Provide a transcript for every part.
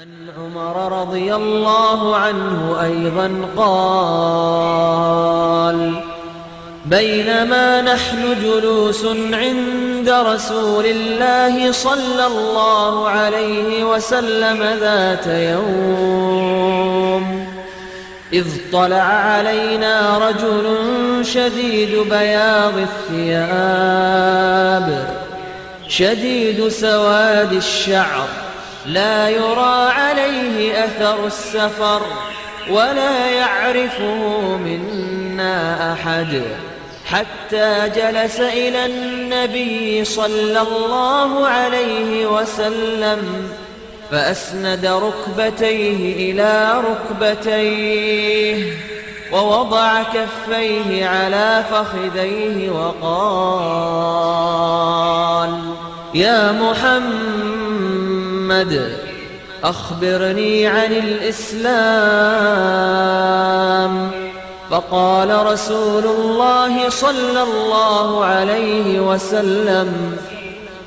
عن عمر رضي الله عنه أيضا قال: بينما نحن جلوس عند رسول الله صلى الله عليه وسلم ذات يوم إذ طلع علينا رجل شديد بياض الثياب شديد سواد الشعر لا يرى عليه أثر السفر ولا يعرفه منا أحد، حتى جلس إلى النبي صلى الله عليه وسلم فأسند ركبتيه إلى ركبتيه ووضع كفيه على فخذيه وقال: يا محمد أخبرني عن الإسلام. فقال رسول الله صلى الله عليه وسلم: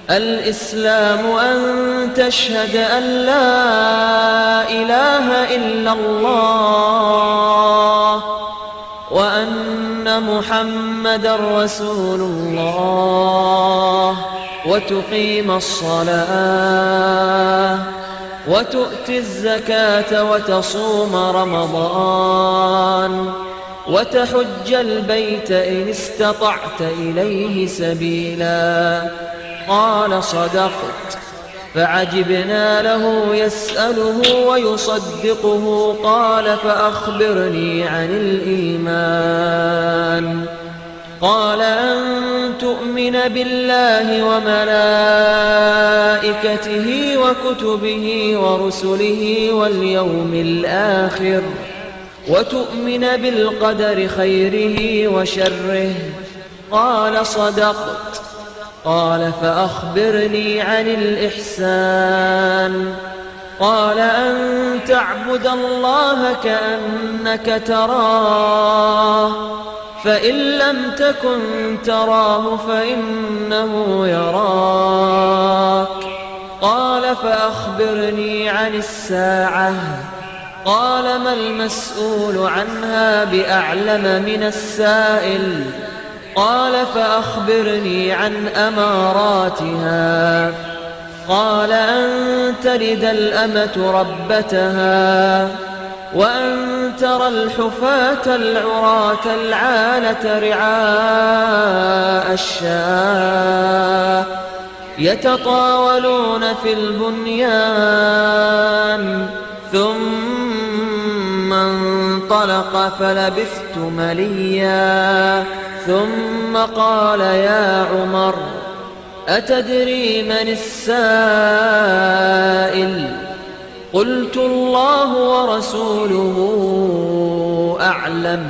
الإسلام أن تشهد أن لا إله إلا الله وأن محمدا رسول الله وتقيم الصلاة وتؤتي الزكاة وتصوم رمضان وتحج البيت إن استطعت إليه سبيلا. قال: صدقت. فعجبنا له يسأله ويصدقه. قال: فأخبرني عن الإيمان. قال: أن تؤمن بالله وملائكته وكتبه ورسله واليوم الآخر وتؤمن بالقدر خيره وشره. قال: صدقت. قال: فأخبرني عن الإحسان. قال: أن تعبد الله كأنك تراه فإن لم تكن تراه فإنه يراك. قال: فأخبرني عن الساعة. قال: ما المسؤول عنها بأعلم من السائل. قال: فأخبرني عن أماراتها. قال: أن تلد الأمة ربتها وأن ترى الحفاة العراة العالة رعاء الشاة يتطاولون في البنيان. ثم انطلق فلبثت مليا ثم قال: يا عمر أتدري من السائل؟ قلت: الله ورسوله أعلم.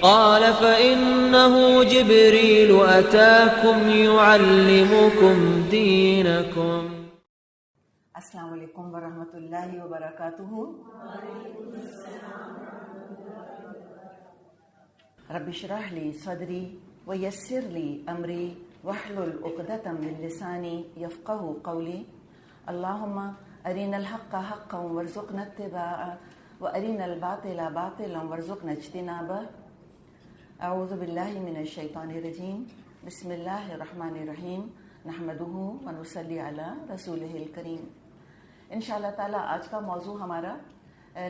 قال: فإنه جبريل أتاكم يعلمكم دينكم. السلام علیکم ورحمۃ اللہ وبرکاتہ. رب اشرح لي صدري ويسر لي أمري واحلل عقدة من لساني يفقهوا قولي. اللهم أرنا الحق حقا وارزقنا اتباعه وأرنا الباطل باطلا وارزقنا اجتنابه. أعوذ بالله من الشيطان الرجيم. بسم الله الرحمن الرحيم. نحمده ونصلي على رسوله الكريم. انشاءاللہ تعالیٰ آج کا موضوع ہمارا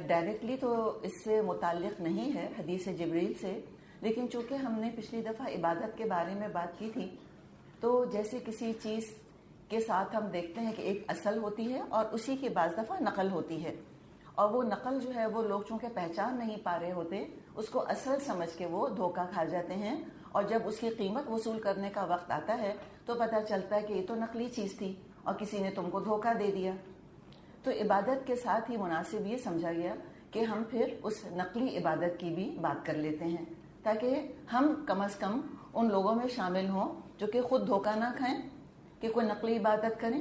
ڈائریکٹلی تو اس سے متعلق نہیں ہے حدیث جبریل سے، لیکن چونکہ ہم نے پچھلی دفعہ عبادت کے بارے میں بات کی تھی، تو جیسے کسی چیز کے ساتھ ہم دیکھتے ہیں کہ ایک اصل ہوتی ہے اور اسی کی بعض دفعہ نقل ہوتی ہے، اور وہ نقل جو ہے وہ لوگ چونکہ پہچان نہیں پا رہے ہوتے اس کو اصل سمجھ کے وہ دھوکہ کھا جاتے ہیں، اور جب اس کی قیمت وصول کرنے کا وقت آتا ہے تو پتہ چلتا ہے کہ یہ تو نقلی چیز تھی اور کسی نے تم کو دھوکہ دے دیا. تو عبادت کے ساتھ ہی مناسب یہ سمجھا گیا کہ ہم پھر اس نقلی عبادت کی بھی بات کر لیتے ہیں، تاکہ ہم کم از کم ان لوگوں میں شامل ہوں جو کہ خود دھوکہ نہ کھائیں کہ کوئی نقلی عبادت کریں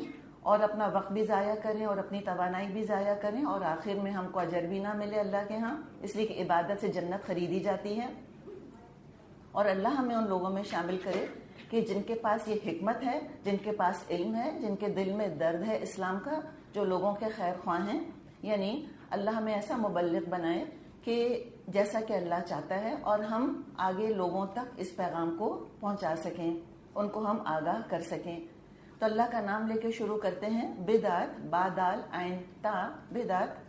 اور اپنا وقت بھی ضائع کریں اور اپنی توانائی بھی ضائع کریں اور آخر میں ہم کو اجر بھی نہ ملے اللہ کے ہاں، اس لیے کہ عبادت سے جنت خریدی جاتی ہے. اور اللہ ہمیں ان لوگوں میں شامل کرے کہ جن کے پاس یہ حکمت ہے، جن کے پاس علم ہے، جن کے دل میں درد ہے اسلام کا، جو لوگوں کے خیر خواہ ہیں یعنی اللہ ہمیں ایسا مبلغ بنائے کہ جیسا کہ اللہ چاہتا ہے، اور ہم آگے لوگوں تک اس پیغام کو پہنچا سکیں، ان کو ہم آگاہ کر سکیں۔ تو اللہ کا نام لے کے شروع کرتے ہیں۔ بدعت، با دال عین تا، بدعت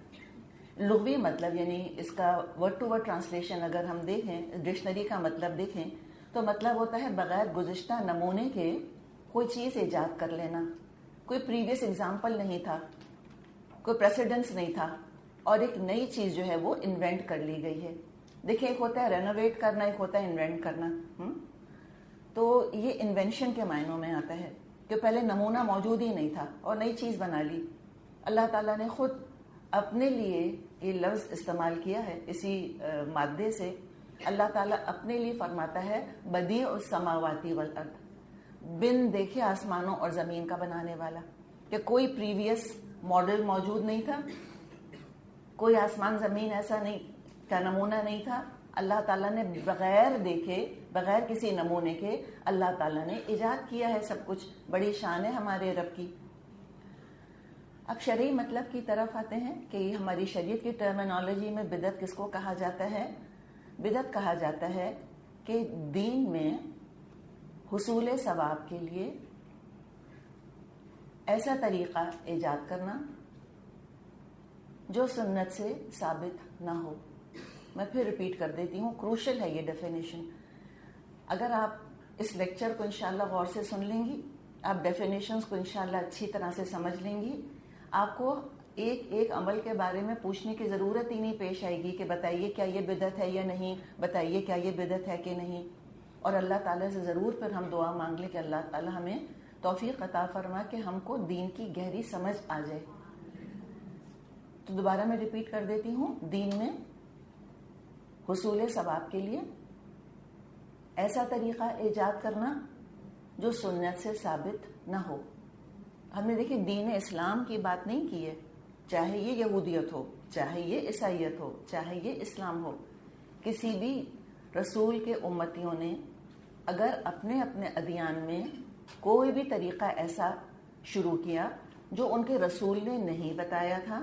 لغوی مطلب، یعنی اس کا ورڈ ٹو ورڈ ٹرانسلیشن اگر ہم دیکھیں، ڈکشنری کا مطلب دیکھیں تو مطلب ہوتا ہے بغیر گزشتہ نمونے کے کوئی چیز ایجاد کر لینا۔ کوئی پریویس ایگزامپل نہیں تھا، کوئی پریسیڈنس نہیں تھا، اور ایک نئی چیز جو ہے وہ انوینٹ کر لی گئی ہے۔ دیکھیں، ایک ہوتا ہے رینوویٹ کرنا، ایک ہوتا ہے انوینٹ کرنا۔ تو یہ انوینشن کے معنوں میں آتا ہے کہ پہلے نمونہ موجود ہی نہیں تھا اور نئی چیز بنا لی۔ اللہ تعالیٰ نے خود اپنے لیے یہ لفظ استعمال کیا ہے اسی مادے سے۔ اللہ تعالیٰ اپنے لیے فرماتا ہے بدیع السماواتی والارض، بن دیکھے آسمانوں اور زمین کا بنانے والا، کہ کوئی پریویس ماڈل موجود نہیں تھا، کوئی آسمان زمین ایسا نہیں کا نمونہ نہیں تھا۔ اللہ تعالیٰ نے بغیر دیکھے، بغیر کسی نمونے کے اللہ تعالیٰ نے ایجاد کیا ہے سب کچھ۔ بڑی شان ہے ہمارے رب کی۔ اب شرعی مطلب کی طرف آتے ہیں کہ ہماری شریعت کی ٹرمینالوجی میں بدعت کس کو کہا جاتا ہے؟ بدعت کہا جاتا ہے کہ دین میں حصول ثواب کے لیے ایسا طریقہ ایجاد کرنا جو سنت سے ثابت نہ ہو۔ میں پھر ریپیٹ کر دیتی ہوں، کروشل ہے یہ ڈیفینیشن۔ اگر آپ اس لیکچر کو انشاءاللہ غور سے سن لیں گی، آپ ڈیفینیشنز کو انشاءاللہ اچھی طرح سے سمجھ لیں گی، آپ کو ایک ایک عمل کے بارے میں پوچھنے کی ضرورت ہی نہیں پیش آئے گی کہ بتائیے کیا یہ بدعت ہے یا نہیں، بتائیے کیا یہ بدعت ہے کہ نہیں۔ اور اللہ تعالیٰ سے ضرور پھر ہم دعا مانگ لیں کہ اللہ تعالیٰ ہمیں توفیق عطا فرما کہ ہم کو دین کی گہری سمجھ آ جائے۔ تو دوبارہ میں ریپیٹ کر دیتی ہوں، دین میں حصول ثواب کے لیے ایسا طریقہ ایجاد کرنا جو سنت سے ثابت نہ ہو۔ ہم نے دیکھیں دین اسلام کی بات نہیں کی ہے، چاہے یہ یہودیت ہو، چاہے یہ عیسائیت ہو، چاہے یہ اسلام ہو۔ کسی بھی رسول کے امتیوں نے اگر اپنے اپنے ادیان میں کوئی بھی طریقہ ایسا شروع کیا جو ان کے رسول نے نہیں بتایا تھا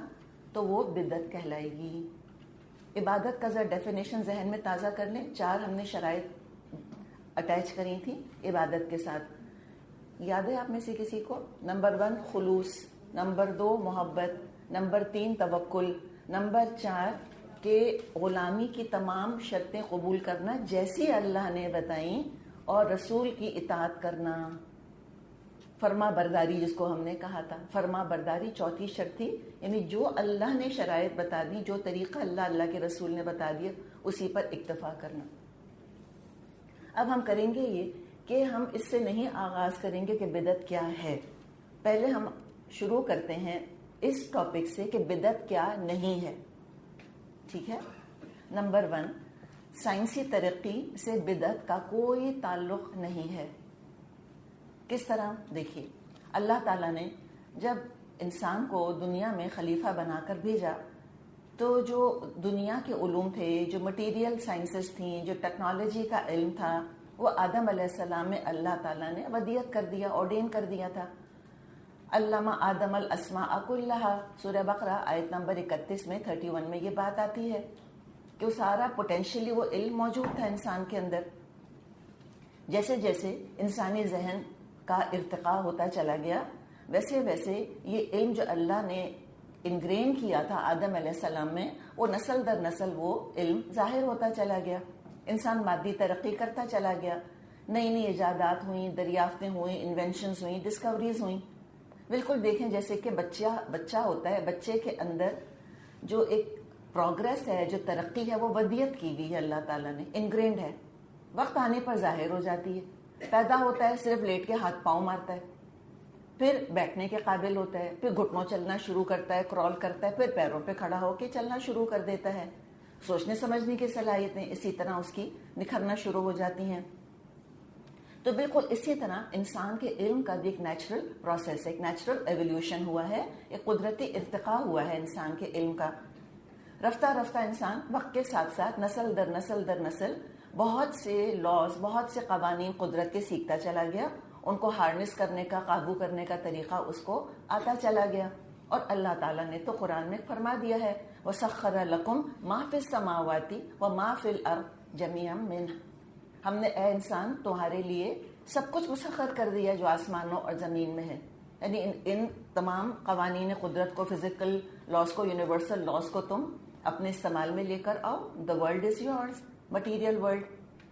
تو وہ بدعت کہلائے گی۔ عبادت کا ذرا ڈیفینیشن ذہن میں تازہ کر لیں۔ 4 ہم نے شرائط اٹیچ کری تھی عبادت کے ساتھ، یاد ہے آپ میں سے کسی کو؟ نمبر 1 خلوص، نمبر 2 محبت، نمبر 3 توکل، نمبر 4 کہ غلامی کی تمام شرطیں قبول کرنا جیسی اللہ نے بتائیں، اور رسول کی اطاعت کرنا، فرما برداری جس کو ہم نے کہا تھا۔ فرما برداری چوتھی شرط تھی، یعنی جو اللہ نے شرائط بتا دی، جو طریقہ اللہ کے رسول نے بتا دیا، اسی پر اکتفا کرنا۔ اب ہم کریں گے یہ کہ ہم اس سے نہیں آغاز کریں گے کہ بدعت کیا ہے، پہلے ہم شروع کرتے ہیں اس ٹاپک سے کہ بدعت کیا نہیں ہے، ٹھیک ہے؟ نمبر 1، سائنسی ترقی سے بدعت کا کوئی تعلق نہیں ہے۔ کس طرح؟ دیکھیے، اللہ تعالیٰ نے جب انسان کو دنیا میں خلیفہ بنا کر بھیجا تو جو دنیا کے علوم تھے، جو مٹیریل سائنسز تھیں، جو ٹیکنالوجی کا علم تھا، وہ آدم علیہ السلام میں اللہ تعالیٰ نے ودیت کر دیا، آرڈین کر دیا تھا۔ علامہ آدم الاسماء کلھا، سورہ بقرہ آیت نمبر 31 میں 31 میں یہ بات آتی ہے کہ وہ سارا پوٹینشیلی وہ علم موجود تھا انسان کے اندر۔ جیسے جیسے انسانی ذہن کا ارتقاء ہوتا چلا گیا، ویسے ویسے یہ علم جو اللہ نے انگرین کیا تھا آدم علیہ السلام میں، وہ نسل در نسل وہ علم ظاہر ہوتا چلا گیا۔ انسان مادی ترقی کرتا چلا گیا، نئی نئی ایجادات ہوئیں، دریافتیں ہوئیں، انوینشنز ہوئیں، ڈسکوریز ہوئیں۔ بالکل دیکھیں جیسے کہ بچہ ہوتا ہے، بچے کے اندر جو ایک پروگریس ہے، جو ترقی ہے، وہ ودیت کی گئی ہے اللہ تعالیٰ نے، انگرینڈ ہے، وقت آنے پر ظاہر ہو جاتی ہے۔ پیدا ہوتا ہے صرف لیٹ کے ہاتھ پاؤں مارتا ہے، پھر بیٹھنے کے قابل ہوتا ہے، پھر گھٹنوں چلنا شروع کرتا ہے، کرال کرتا ہے، پھر پیروں پہ کھڑا ہو کے چلنا شروع کر دیتا ہے۔ سوچنے سمجھنے کی صلاحیتیں اسی طرح اس کی نکھرنا شروع ہو جاتی ہیں۔ تو بالکل اسی طرح انسان کے علم کا بھی ایک نیچرل پروسیس ہے، ایک نیچرل ایولیوشن ہوا ہے، ایک قدرتی ارتقاء ہوا ہے انسان کے علم کا۔ رفتہ رفتہ انسان وقت کے ساتھ ساتھ نسل در نسل در نسل بہت سے لاز، بہت سے قوانین قدرت کے سیکھتا چلا گیا، ان کو ہارنس کرنے کا، قابو کرنے کا طریقہ اس کو آتا چلا گیا، اور اللہ تعالیٰ نے تو قرآن میں فرما دیا ہے وَسَخَّرَ لَكُمْ مَا فِي السَّمَاوَاتِ وَمَا فِي الْأَرْضِ جَمِيعًا مِنْهُ، ہم نے اے انسان تمہارے لیے سب کچھ مسخر کر دیا جو آسمانوں اور زمین میں ہے. یعنی ان تمام قوانین قدرت کو، فزیکل لاز کو، یونیورسل لاز کو تم اپنے استعمال میں لے کر آؤ. The world is yours, material world.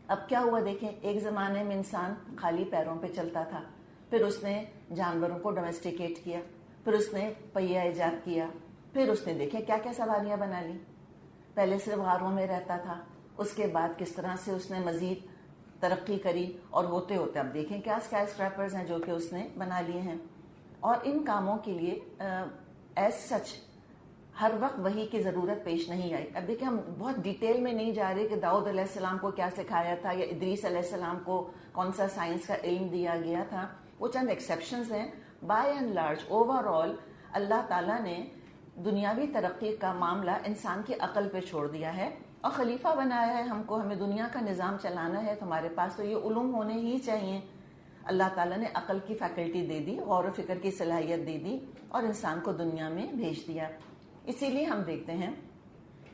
اب کیا ہوا دیکھیں، ایک زمانے میں انسان خالی پیروں پہ چلتا تھا، پھر اس نے جانوروں کو ڈومیسٹیکیٹ کیا، پھر اس نے پہیہ ایجاد کیا، پھر اس نے دیکھیں کیا کیا سواریاں بنا لی. پہلے صرف غاروں میں رہتا تھا، اس کے بعد کس طرح سے اس نے مزید ترقی کری، اور ہوتے ہوتے اب دیکھیں کیا اسکائی اسکریپرز ہیں جو کہ اس نے بنا لیے ہیں. اور ان کاموں کے لیے ایز سچ ہر وقت وحی کی ضرورت پیش نہیں آئی. اب دیکھیں ہم بہت ڈیٹیل میں نہیں جا رہے کہ داؤد علیہ السلام کو کیا سکھایا تھا یا ادریس علیہ السلام کو کون سا سائنس کا علم دیا گیا تھا، وہ چند ایکسیپشنز ہیں. By and large overall اللہ تعالیٰ نے دنیاوی ترقی کا معاملہ انسان کی عقل پہ چھوڑ دیا ہے اور خلیفہ بنایا ہے ہم کو. ہمیں دنیا کا نظام چلانا ہے، تمہارے پاس تو یہ علوم ہونے ہی چاہیے. اللہ تعالیٰ نے عقل کی فیکلٹی دے دی، غور و فکر کی صلاحیت دے دی اور انسان کو دنیا میں بھیج دیا. اسی لیے ہم دیکھتے ہیں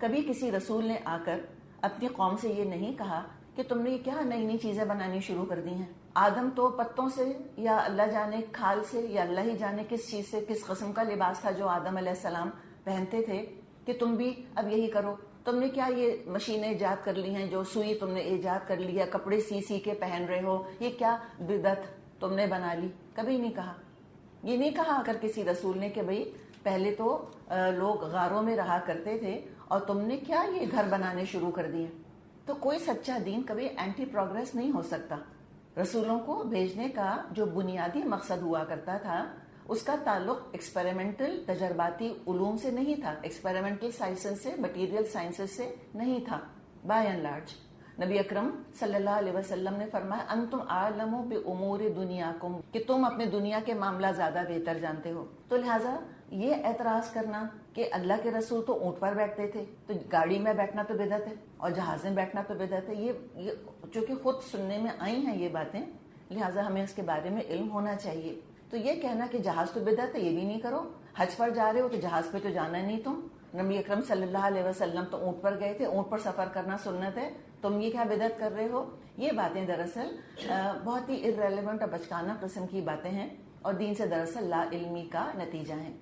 کبھی کسی رسول نے آ کر اپنی قوم سے یہ نہیں کہا کہ تم نے کیا نئی نئی چیزیں بنانی شروع کر دی ہیں. آدم تو پتوں سے یا اللہ جانے کھال سے یا اللہ ہی جانے کس چیز سے، کس قسم کا لباس تھا جو آدم علیہ السلام پہنتے تھے کہ تم بھی اب یہی کرو. تم نے کیا یہ مشینیں ایجاد کر لی ہیں، جو سوئی تم نے ایجاد کر لی ہے، کپڑے سی کے پہن رہے ہو، یہ کیا بدعت تم نے بنا لی. کبھی نہیں کہا. یہ نہیں کہا اگر کسی رسول نے کہ بھئی پہلے تو لوگ غاروں میں رہا کرتے تھے اور تم نے کیا یہ گھر بنانے شروع کر دیے. تو کوئی سچا دین کبھی اینٹی پروگریس نہیں ہو سکتا. رسولوں کو بھیجنے کا جو بنیادی مقصد ہوا کرتا تھا اس کا تعلق ایکسپیریمنٹل تجرباتی علوم سے نہیں تھا، ایکسپیریمنٹل سائنسز سے، مٹیریل سائنسز سے نہیں تھا. بائی اینڈ لارج نبی اکرم صلی اللہ علیہ وسلم نے فرمایا انتم اعلم بامور دنیاکم، کہ تم اپنے دنیا کے معاملہ زیادہ بہتر جانتے ہو. تو لہٰذا یہ اعتراض کرنا کہ اللہ کے رسول تو اونٹ پر بیٹھتے تھے تو گاڑی میں بیٹھنا تو بدعت ہے اور جہاز میں بیٹھنا تو بدعت ہے، یہ چونکہ خود سننے میں آئی ہیں یہ باتیں، لہٰذا ہمیں اس کے بارے میں علم ہونا چاہیے. تو یہ کہنا کہ جہاز تو بدعت ہے یہ بھی نہیں کرو. حج پر جا رہے ہو تو جہاز پہ تو جانا نہیں تم. نبی اکرم صلی اللہ علیہ وسلم تو اونٹ پر گئے تھے، اونٹ پر سفر کرنا سنت ہے، تم یہ کیا بدعت کر رہے ہو. یہ باتیں دراصل بہت ہی ارریلیونٹ اور بچکانہ قسم کی باتیں ہیں اور دین سے دراصل لا علمی کا نتیجہ ہیں.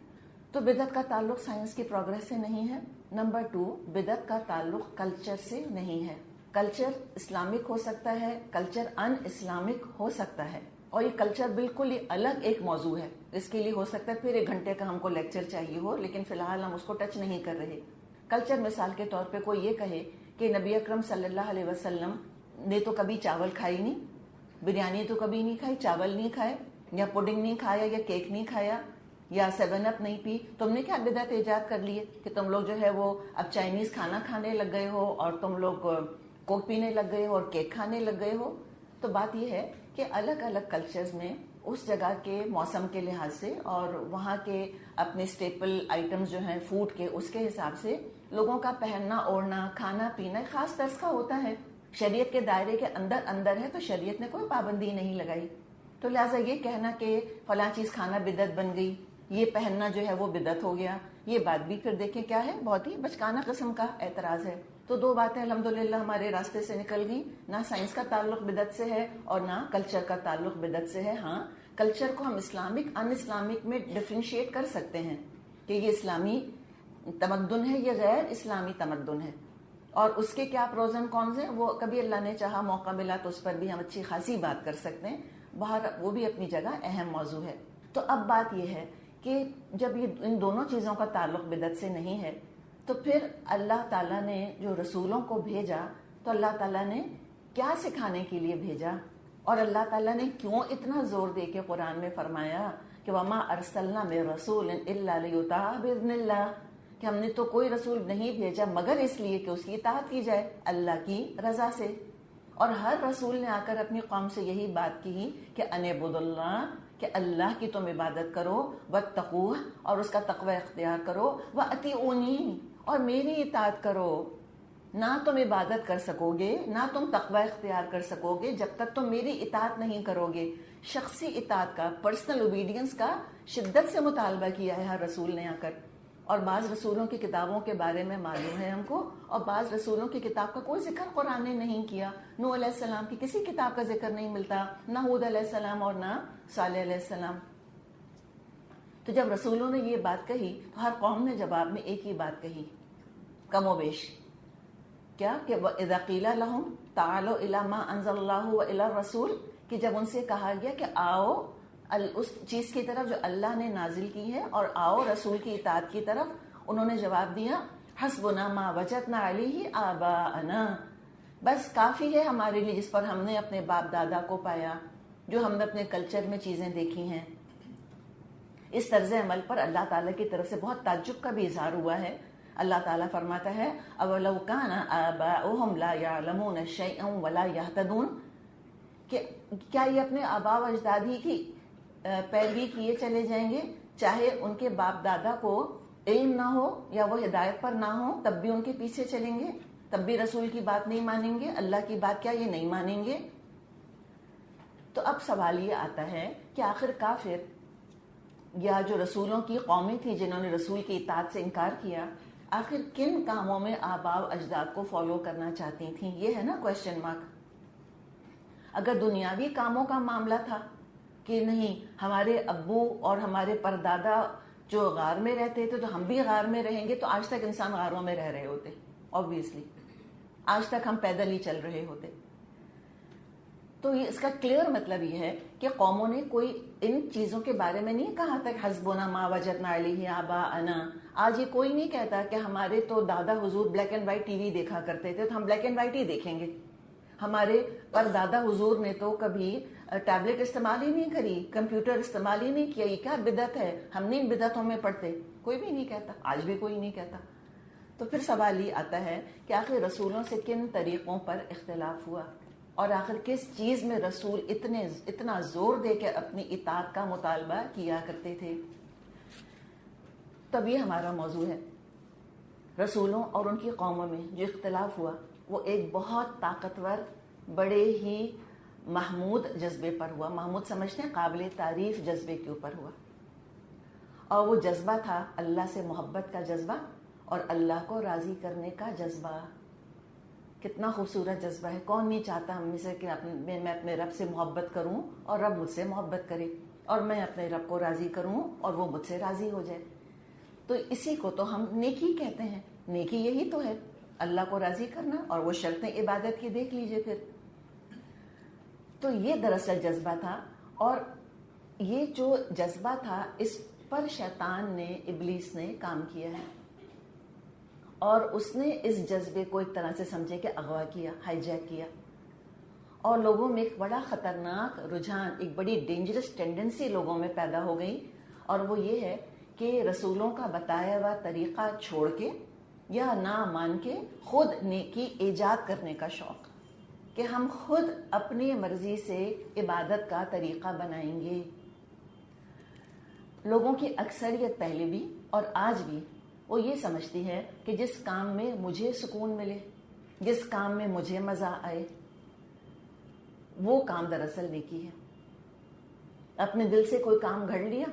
تو بدعت کا تعلق سائنس کی پروگریس سے نہیں ہے. نمبر 2، بدعت کا تعلق کلچر سے نہیں ہے. کلچر اسلامک ہو سکتا ہے، کلچر ان اسلامک ہو سکتا ہے، اور یہ کلچر بالکل ہی الگ ایک موضوع ہے. اس کے لیے ہو سکتا ہے پھر 1 گھنٹے کا ہم کو لیکچر چاہیے ہو، لیکن فی الحال ہم اس کو ٹچ نہیں کر رہے. کلچر مثال کے طور پہ کوئی یہ کہے کہ نبی اکرم صلی اللہ علیہ وسلم نے تو کبھی چاول کھائی نہیں، بریانی تو کبھی نہیں کھائی، چاول نہیں کھائے، یا پوڈنگ نہیں کھایا، یا کیک نہیں کھایا، یا 7 اپ نہیں پی. تم نے کیا بدعت ایجاد کر لی ہے کہ تم لوگ جو ہے وہ اب چائنیز کھانا کھانے لگ گئے ہو اور تم لوگ کوک پینے لگ گئے ہو اور کیک کھانے لگ گئے ہو. تو بات یہ ہے کہ الگ الگ کلچرز میں اس جگہ کے موسم کے لحاظ سے اور وہاں کے اپنے اسٹیپل آئٹمز جو ہیں فوڈ کے، اس کے حساب سے لوگوں کا پہننا اوڑھنا کھانا پینا خاص طرز کا ہوتا ہے. شریعت کے دائرے کے اندر ہے تو شریعت نے کوئی پابندی نہیں لگائی. تو لہٰذا یہ کہنا کہ فلاں چیز کھانا بدعت بن گئی، یہ پہننا جو ہے وہ بدعت ہو گیا، یہ بات بھی پھر دیکھیں کیا ہے، بہت ہی بچکانہ قسم کا اعتراض ہے. تو 2 باتیں الحمدللہ ہمارے راستے سے نکل گئیں، نہ سائنس کا تعلق بدعت سے ہے اور نہ کلچر کا تعلق بدعت سے ہے. ہاں کلچر کو ہم اسلامک ان اسلامک میں ڈفرینشیٹ کر سکتے ہیں کہ یہ اسلامی تمدن ہے، یہ غیر اسلامی تمدن ہے، اور اس کے کیا پروز اینڈ کونز ہیں وہ کبھی اللہ نے چاہا موقع ملا تو اس پر بھی ہم اچھی خاصی بات کر سکتے ہیں. باہر وہ بھی اپنی جگہ اہم موضوع ہے. تو اب بات یہ ہے کہ جب یہ ان دونوں چیزوں کا تعلق بدعت سے نہیں ہے تو پھر اللہ تعالیٰ نے جو رسولوں کو بھیجا تو اللہ تعالیٰ نے کیا سکھانے کے لیے بھیجا، اور اللہ تعالیٰ نے کیوں اتنا زور دے کے قرآن میں فرمایا کہ وما ارسلنا من رسول الا لیطاع باذن اللہ، کہ ہم نے تو کوئی رسول نہیں بھیجا مگر اس لیے کہ اس کی اطاعت کی جائے اللہ کی رضا سے. اور ہر رسول نے آ کر اپنی قوم سے یہی بات کی کہ ان اعبدوا اللہ، کہ اللہ کی تم عبادت کرو، واتقوہ، اور اس کا تقوی اختیار کرو، واطیعونی، اور میری اطاعت کرو. نہ تم عبادت کر سکو گے، نہ تم تقوی اختیار کر سکو گے جب تک تم میری اطاعت نہیں کرو گے۔ شخصی اطاعت کا، پرسنل اوبیڈینس کا شدت سے مطالبہ کیا ہے ہر رسول نے آ کر۔ اور بعض رسولوں کی کتابوں کے بارے میں معلوم ہے ہم کو، اور بعض رسولوں کی کتاب کا کوئی ذکر قرآن نے نہیں کیا۔ نوح علیہ السلام کی کسی کتاب کا ذکر نہیں ملتا، نہ ہود علیہ السلام اور نہ صالح علیہ السلام۔ تو جب رسولوں نے یہ بات کہی تو ہر قوم نے جواب میں ایک ہی بات کہی، کم و بیش، کیا کہ اذا قیل لهم تعالوا الى ما انزل الله والى الرسول، کہ جب ان سے کہا گیا کہ آؤ اس چیز کی طرف جو اللہ نے نازل کی ہے اور آؤ رسول کی اطاعت کی طرف، انہوں نے جواب دیا حسبنا ما وجدنا علیہ آباءنا، بس کافی ہے ہمارے لیے جس پر ہم نے اپنے باپ دادا کو پایا، جو ہم نے اپنے کلچر میں چیزیں دیکھی ہیں۔ اس طرز عمل پر اللہ تعالیٰ کی طرف سے بہت تعجب کا بھی اظہار ہوا ہے۔ اللہ تعالیٰ فرماتا ہے اولو کان آباؤہم لا یعلمون شیئا ولا یہتدون، کہ کیا یہ اپنے آباء و اجداد ہی کی پیروی کیے چلے جائیں گے، چاہے ان کے باپ دادا کو علم نہ ہو یا وہ ہدایت پر نہ ہو، تب بھی ان کے پیچھے چلیں گے، تب بھی رسول کی بات نہیں مانیں گے، اللہ کی بات کیا یہ نہیں مانیں گے؟ تو اب سوال یہ آتا ہے کہ آخر کافر یا جو رسولوں کی قومیں تھی جنہوں نے رسول کی اطاعت سے انکار کیا، آخر کن کاموں میں آباء و اجداد کو فالو کرنا چاہتی تھیں؟ یہ ہے نا کویسچن مارک۔ اگر دنیاوی کاموں کا معاملہ تھا کہ نہیں ہمارے ابو اور ہمارے پردادا جو غار میں رہتے تھے تو ہم بھی غار میں رہیں گے، تو آج تک انسان غاروں میں رہ رہے ہوتے، obviously آج تک ہم پیدل ہی چل رہے ہوتے۔ تو اس کا کلیئر مطلب یہ ہے کہ قوموں نے کوئی ان چیزوں کے بارے میں نہیں کہا تھا کہ حسبنا ما وجدنا علیہ آباءنا۔ آج یہ کوئی نہیں کہتا کہ ہمارے تو دادا حضور black and white T V دیکھا کرتے تھے تو ہم بلیک اینڈ وائٹ ہی دیکھیں گے، ہمارے پردادا حضور نے تو کبھی ٹیبلٹ استعمال ہی نہیں کری، کمپیوٹر استعمال ہی نہیں کیا، یہ کیا بدعت ہے، ہم نہیں بدعتوں میں پڑھتے، کوئی بھی نہیں کہتا، آج بھی کوئی نہیں کہتا۔ تو پھر سوال یہ آتا ہے کہ آخر رسولوں سے کن طریقوں پر اختلاف ہوا، اور آخر کس چیز میں رسول اتنا زور دے کے اپنی اطاعت کا مطالبہ کیا کرتے تھے؟ تب یہ ہمارا موضوع ہے۔ رسولوں اور ان کی قوموں میں جو اختلاف ہوا وہ ایک بہت طاقتور، بڑے ہی محمود جذبے پر ہوا۔ محمود سمجھتے ہیں قابل تعریف جذبے کے اوپر ہوا، اور وہ جذبہ تھا اللہ سے محبت کا جذبہ اور اللہ کو راضی کرنے کا جذبہ۔ کتنا خوبصورت جذبہ ہے، کون نہیں چاہتا ہم میں سے کہ میں اپنے رب سے محبت کروں اور رب مجھ سے محبت کرے، اور میں اپنے رب کو راضی کروں اور وہ مجھ سے راضی ہو جائے۔ تو اسی کو تو ہم نیکی کہتے ہیں، نیکی یہی تو ہے، اللہ کو راضی کرنا، اور وہ شرطیں عبادت کی دیکھ لیجئے پھر۔ تو یہ دراصل جذبہ تھا، اور یہ جو جذبہ تھا اس پر شیطان نے، ابلیس نے کام کیا ہے، اور اس نے اس جذبے کو ایک طرح سے سمجھے کہ اغوا کیا، ہائی جیک کیا، اور لوگوں میں ایک بڑا خطرناک رجحان، ایک بڑی ڈینجرس ٹینڈنسی لوگوں میں پیدا ہو گئی، اور وہ یہ ہے کہ رسولوں کا بتایا ہوا طریقہ چھوڑ کے یا نہ مان کے خود نیکی ایجاد کرنے کا شوق، کہ ہم خود اپنی مرضی سے عبادت کا طریقہ بنائیں گے۔ لوگوں کی اکثریت پہلے بھی اور آج بھی وہ یہ سمجھتی ہے کہ جس کام میں مجھے سکون ملے، جس کام میں مجھے مزہ آئے، وہ کام دراصل نیکی ہے۔ اپنے دل سے کوئی کام گھڑ لیا،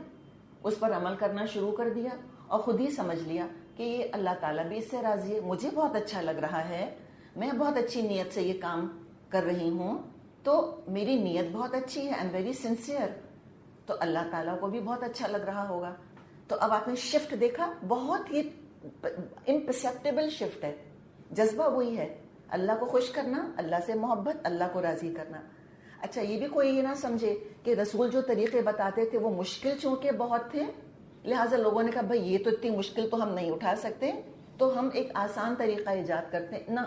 اس پر عمل کرنا شروع کر دیا، اور خود ہی سمجھ لیا کہ یہ اللہ تعالیٰ بھی اس سے راضی ہے، مجھے بہت اچھا لگ رہا ہے، میں بہت اچھی نیت سے یہ کام کر رہی ہوں، تو میری نیت بہت اچھی ہے، آئی ایم ویری سنسیئر، تو اللہ تعالیٰ کو بھی بہت اچھا لگ رہا ہوگا۔ تو اب آپ نے شفٹ دیکھا، بہت ہی امپرسیپٹیبل شفٹ ہے، جذبہ وہی ہے، اللہ کو خوش کرنا، اللہ سے محبت، اللہ کو راضی کرنا۔ اچھا یہ بھی کوئی یہ نہ سمجھے کہ رسول جو طریقے بتاتے تھے وہ مشکل چونکہ بہت تھے، لہٰذا لوگوں نے کہا بھائی یہ تو اتنی مشکل تو ہم نہیں اٹھا سکتے، تو ہم ایک آسان طریقہ ایجاد کرتے ہیں۔ نہ،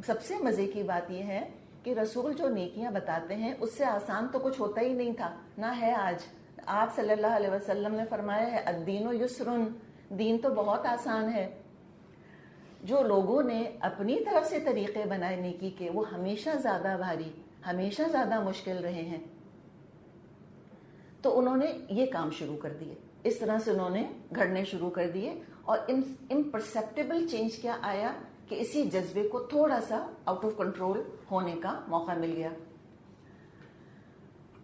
سب سے مزے کی بات یہ ہے کہ رسول جو نیکیاں بتاتے ہیں اس سے آسان تو کچھ ہوتا ہی نہیں تھا، نہ ہے آج۔ آپ صلی اللہ علیہ وسلم نے فرمایا ہے الدین یسرن، دین تو بہت آسان ہے۔ جو لوگوں نے اپنی طرف سے طریقے بنائے نیکی کے وہ ہمیشہ زیادہ بھاری، ہمیشہ زیادہ مشکل رہے ہیں۔ تو انہوں نے یہ کام شروع کر دیے، اس طرح سے انہوں نے گھڑنے شروع کر دیے، اور امپرسیپٹیبل چینج کیا آیا کہ اسی جذبے کو تھوڑا سا آؤٹ آف کنٹرول ہونے کا موقع مل گیا.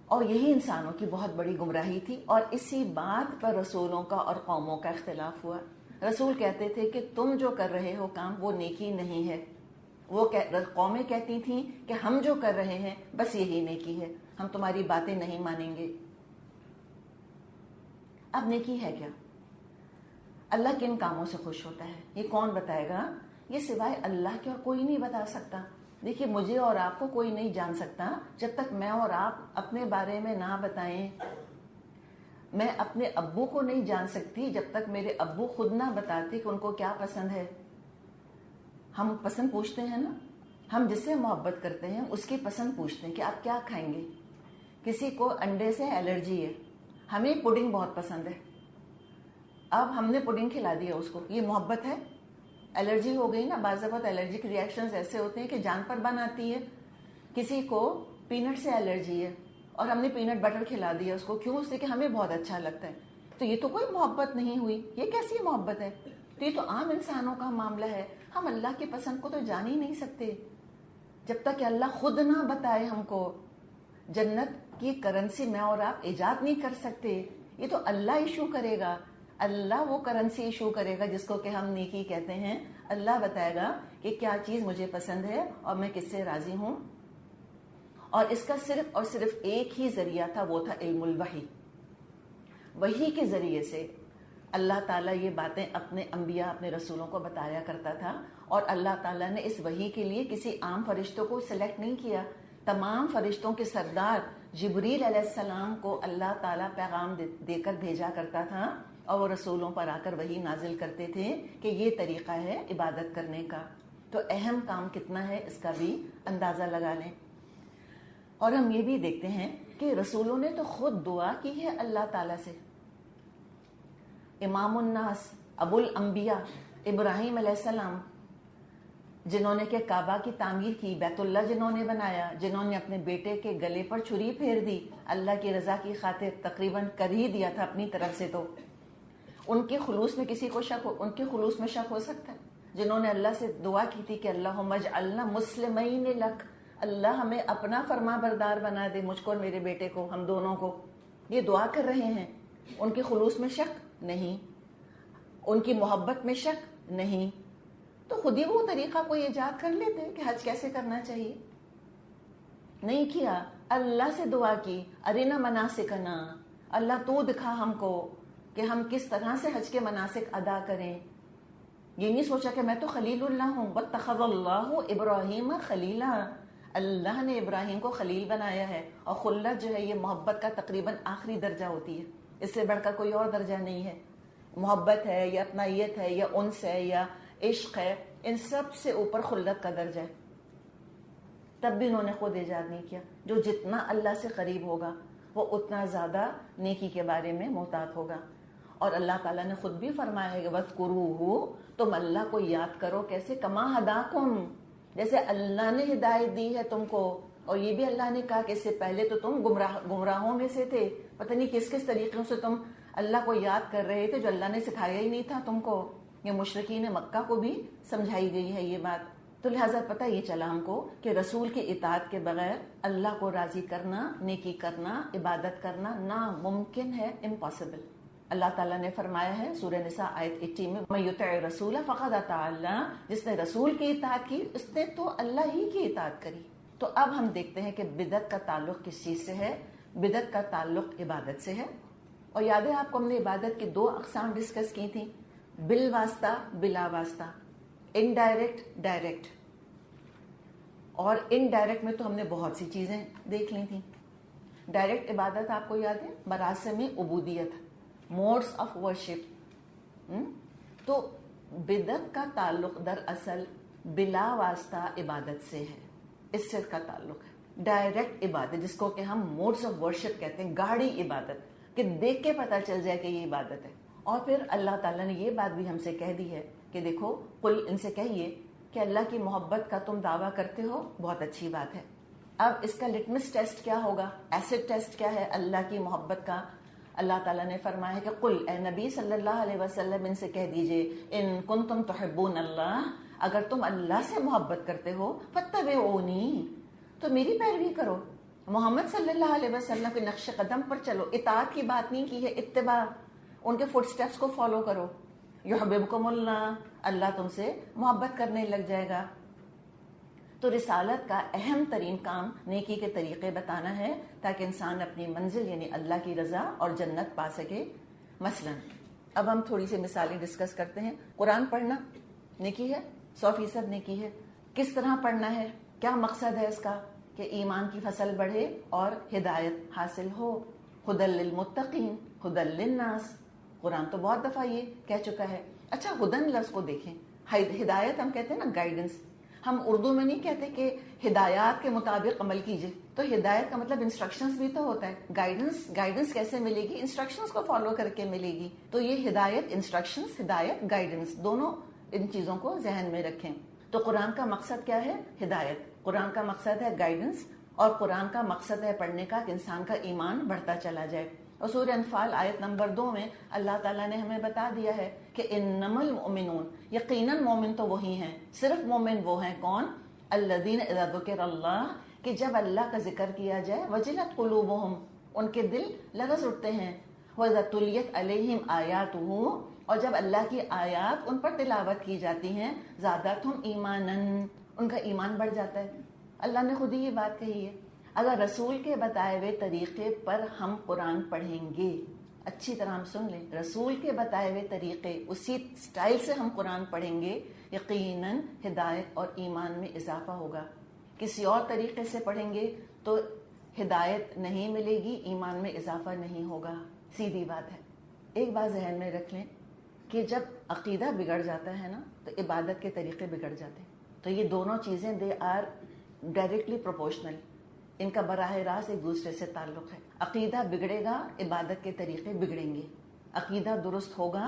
اور یہی انسانوں کی بہت بڑی گمراہی تھی، اور اسی بات پر رسولوں کا اور قوموں کا اختلاف ہوا. رسول کہتے تھے کہ تم جو کر رہے ہو کام وہ نیکی نہیں ہے. وہ قومیں کہتی تھیں کہ ہم جو کر رہے ہیں بس یہی نیکی ہے، ہم تمہاری باتیں نہیں مانیں گے. اب نیکی ہے کیا؟ اللہ کن کاموں سے خوش ہوتا ہے یہ کون بتائے گا؟ یہ سوائے اللہ کے اور کوئی نہیں بتا سکتا. دیکھیے مجھے اور آپ کو کوئی نہیں جان سکتا جب تک میں اور آپ اپنے بارے میں نہ بتائیں. میں اپنے ابو کو نہیں جان سکتی جب تک میرے ابو خود نہ بتاتے کہ ان کو کیا پسند ہے. ہم پسند پوچھتے ہیں نا، ہم جس سے محبت کرتے ہیں اس کی پسند پوچھتے ہیں کہ آپ کیا کھائیں گے. کسی کو انڈے سے الرجی ہے، ہمیں پڈنگ بہت پسند ہے، اب ہم نے پڈنگ کھلا دیا اس کو، یہ محبت ہے؟ الرجی ہو گئی نا. بعض دفعہ الرجک ریئیکشنز ایسے ہوتے ہیں کہ جان پر بن آتی ہے. کسی کو پینٹ سے الرجی ہے اور ہم نے پینٹ بٹر کھلا دیا اس کو، کیوں؟ اس سے کہ ہمیں بہت اچھا لگتا ہے. تو یہ تو کوئی محبت نہیں ہوئی. یہ کیسی محبت ہے؟ تو یہ تو عام انسانوں کا معاملہ ہے. ہم اللہ کی پسند کو تو جان ہی نہیں سکتے جب تک کہ اللہ خود نہ بتائے ہم کو. جنت کی کرنسی میں اور آپ ایجاد نہیں کر سکتے، یہ تو اللہ ایشو کرے گا. اللہ وہ کرنسی ایشو کرے گا جس کو کہ ہم نیکی کہتے ہیں. اللہ بتائے گا کہ کیا چیز مجھے پسند ہے اور میں کس سے راضی ہوں. اور اس کا صرف اور صرف ایک ہی ذریعہ تھا، وہ تھا علم الوحی. وحی کے ذریعے سے اللہ تعالیٰ یہ باتیں اپنے انبیاء اپنے رسولوں کو بتایا کرتا تھا. اور اللہ تعالیٰ نے اس وحی کے لیے کسی عام فرشتوں کو سلیکٹ نہیں کیا. تمام فرشتوں کے سردار جبریل علیہ السلام کو اللہ تعالیٰ پیغام دے کر بھیجا کرتا تھا، اور وہ رسولوں پر آ کر وحی نازل کرتے تھے کہ یہ طریقہ ہے عبادت کرنے کا. تو اہم کام کتنا ہے اس کا بھی اندازہ لگا لیں. اور ہم یہ بھی دیکھتے ہیں کہ رسولوں نے تو خود دعا کی ہے اللہ تعالیٰ سے. امام الناس ابو الانبیاء ابراہیم علیہ السلام، جنہوں نے کہ کعبہ کی تعمیر کی، بیت اللہ جنہوں نے بنایا، جنہوں نے اپنے بیٹے کے گلے پر چھری پھیر دی اللہ کی رضا کی خاطر، تقریباً کر ہی دیا تھا اپنی طرف سے. تو ان کے خلوص میں کسی کو شک ہو؟ ان کے خلوص میں شک ہو سکتا ہے؟ جنہوں نے اللہ سے دعا کی تھی کہ اللہم اجعلنا مسلمین لک، اللہ ہمیں اپنا فرما بردار بنا دے، مجھ کو اور میرے بیٹے کو، ہم دونوں کو. یہ دعا کر رہے ہیں. ان کے خلوص میں شک نہیں، ان کی محبت میں شک نہیں. تو خود ہی وہ طریقہ کوئی ایجاد کر لیتے کہ حج کیسے کرنا چاہیے. نہیں کیا، اللہ سے دعا کی ارینا مناسکنا، اللہ تو دکھا ہم کو کہ ہم کس طرح سے حج کے مناسک ادا کریں. یہ نہیں سوچا کہ میں تو خلیل اللہ ہوں. واتخذ اللہ ابراہیم خلیلا، اللہ نے ابراہیم کو خلیل بنایا ہے. اور خلت جو ہے یہ محبت کا تقریباً آخری درجہ ہوتی ہے، اس سے بڑھ کر کوئی اور درجہ نہیں ہے. محبت ہے یا اپنائیت ہے یا انس ہے یا عشق ہے، ان سب سے اوپر خلت کا درجہ ہے. تب بھی انہوں نے خود ایجاد نہیں کیا. جو جتنا اللہ سے قریب ہوگا وہ اتنا زیادہ نیکی کے بارے میں محتاط ہوگا. اور اللہ تعالیٰ نے خود بھی فرمایا ہے کہ وَاذْكُرُوهُ، تم اللہ کو یاد کرو. کیسے؟ کما ہداکم، جیسے اللہ نے ہدایت دی ہے تم کو. اور یہ بھی اللہ نے کہا کہ اس سے پہلے تو تم گمراہوں میں سے تھے، پتہ نہیں کس کس طریقوں سے تم اللہ کو یاد کر رہے تھے جو اللہ نے سکھایا ہی نہیں تھا تم کو. یہ مشرکین مکہ کو بھی سمجھائی گئی ہے یہ بات. تو لہٰذا پتہ یہ چلا ہم کو کہ رسول کی اطاعت کے بغیر اللہ کو راضی کرنا، نیکی کرنا، عبادت کرنا ناممکن ہے، امپاسبل. اللہ تعالیٰ نے فرمایا ہے سورہ نساء آیت 80 میں مَن یُطِعِ الرَّسُولَ فَقَدْ أَطَاعَ اللَّهَ، جس نے رسول کی اطاعت کی اس نے تو اللہ ہی کی اطاعت کری. تو اب ہم دیکھتے ہیں کہ بدعت کا تعلق کس چیز سے ہے. بدعت کا تعلق عبادت سے ہے. اور یاد ہے آپ کو ہم نے عبادت کی 2 اقسام ڈسکس کی تھیں، بالواسطہ بلا واسطہ، انڈائریکٹ ڈائریکٹ. اور انڈائریکٹ میں تو ہم نے بہت سی چیزیں دیکھ لی تھیں. ڈائریکٹ عبادت آپ کو یاد ہے مراسم عبودیت، موڈس آف ورشپ. تو بدعت کا تعلق دراصل بلا واسطہ عبادت سے ہے، اس سے کا تعلق ہے. ڈائریکٹ عبادت جس کو کہ ہم موڈس آف ورشپ کہتے ہیں، گاڑی عبادت کہ دیکھ کے پتہ چل جائے کہ یہ عبادت ہے. اور پھر اللہ تعالیٰ نے یہ بات بھی ہم سے کہہ دی ہے کہ دیکھو قل، ان سے کہیے کہ اللہ کی محبت کا تم دعویٰ کرتے ہو، بہت اچھی بات ہے. اب اس کا لٹمس ٹیسٹ کیا ہوگا، ایسڈ ٹیسٹ کیا ہے اللہ کی محبت کا؟ اللہ تعالیٰ نے فرمایا ہے کہ قل، اے نبی صلی اللہ علیہ وسلم ان سے کہہ دیجئے ان کنتم تحبون اللہ، اگر تم اللہ سے محبت کرتے ہو فاتبعونی، تو میری پیروی کرو، محمد صلی اللہ علیہ وسلم کے نقش قدم پر چلو. اطاعت کی بات نہیں کی ہے، اتباع، ان کے فٹ سٹیپس کو فالو کرو. یحببکم اللہ، اللہ تم سے محبت کرنے لگ جائے گا. تو رسالت کا اہم ترین کام نیکی کے طریقے بتانا ہے تاکہ انسان اپنی منزل یعنی اللہ کی رضا اور جنت پا سکے. مثلا اب ہم تھوڑی سی مثالیں ڈسکس کرتے ہیں. قرآن پڑھنا نیکی ہے، 100% نیکی ہے. کس طرح پڑھنا ہے، کیا مقصد ہے اس کا؟ کہ ایمان کی فصل بڑھے اور ہدایت حاصل ہو. ہدی للمتقین، ہدی للناس، قرآن تو بہت دفعہ یہ کہہ چکا ہے. اچھا ہدن لفظ کو دیکھیں، ہدایت ہم کہتے ہیں نا گائیڈنس، ہم اردو میں نہیں کہتے کہ ہدایات کے مطابق عمل کیجئے. تو ہدایت کا مطلب انسٹرکشنز بھی تو ہوتا ہے. گائیڈنس کیسے ملے گی؟ انسٹرکشنز کو فالو کر کے ملے گی. تو یہ ہدایت، انسٹرکشنز، ہدایت، گائیڈنس، دونوں ان چیزوں کو ذہن میں رکھیں. تو قرآن کا مقصد کیا ہے؟ ہدایت. قرآن کا مقصد ہے گائیڈنس، اور قرآن کا مقصد ہے پڑھنے کا کہ انسان کا ایمان بڑھتا چلا جائے. اور سورہ انفال آیت نمبر 2 میں اللہ تعالیٰ نے ہمیں بتا دیا ہے کہ انما المؤمنون، یقیناً مومن تو وہی ہیں، صرف مومن وہ ہیں کون؟ الذین اذا ذکر اللہ، کہ جب اللہ کا ذکر کیا جائے وجلت قلوبہم، ان کے دل لرز اٹھتے ہیں. وَإِذَا تُلِيَتْ عَلَيْهِمْ آیاتہ، اور جب اللہ کی آیات ان پر تلاوت کی جاتی ہیں زادتہم ایماناً، ان کا ایمان بڑھ جاتا ہے. اللہ نے خود ہی یہ بات کہی ہے. اگر رسول کے بتائے ہوئے طریقے پر ہم قرآن پڑھیں گے، اچھی طرح ہم سن لیں، رسول کے بتائے ہوئے طریقے، اسی سٹائل سے ہم قرآن پڑھیں گے، یقیناً ہدایت اور ایمان میں اضافہ ہوگا. کسی اور طریقے سے پڑھیں گے تو ہدایت نہیں ملے گی، ایمان میں اضافہ نہیں ہوگا. سیدھی بات ہے. ایک بات ذہن میں رکھ لیں کہ جب عقیدہ بگڑ جاتا ہے نا تو عبادت کے طریقے بگڑ جاتے ہیں. تو یہ دونوں چیزیں دے آر ڈائریکٹلی پروپورشنل، ان کا براہ راست ایک دوسرے سے تعلق ہے. عقیدہ بگڑے گا، عبادت کے طریقے بگڑیں گے. عقیدہ درست ہوگا،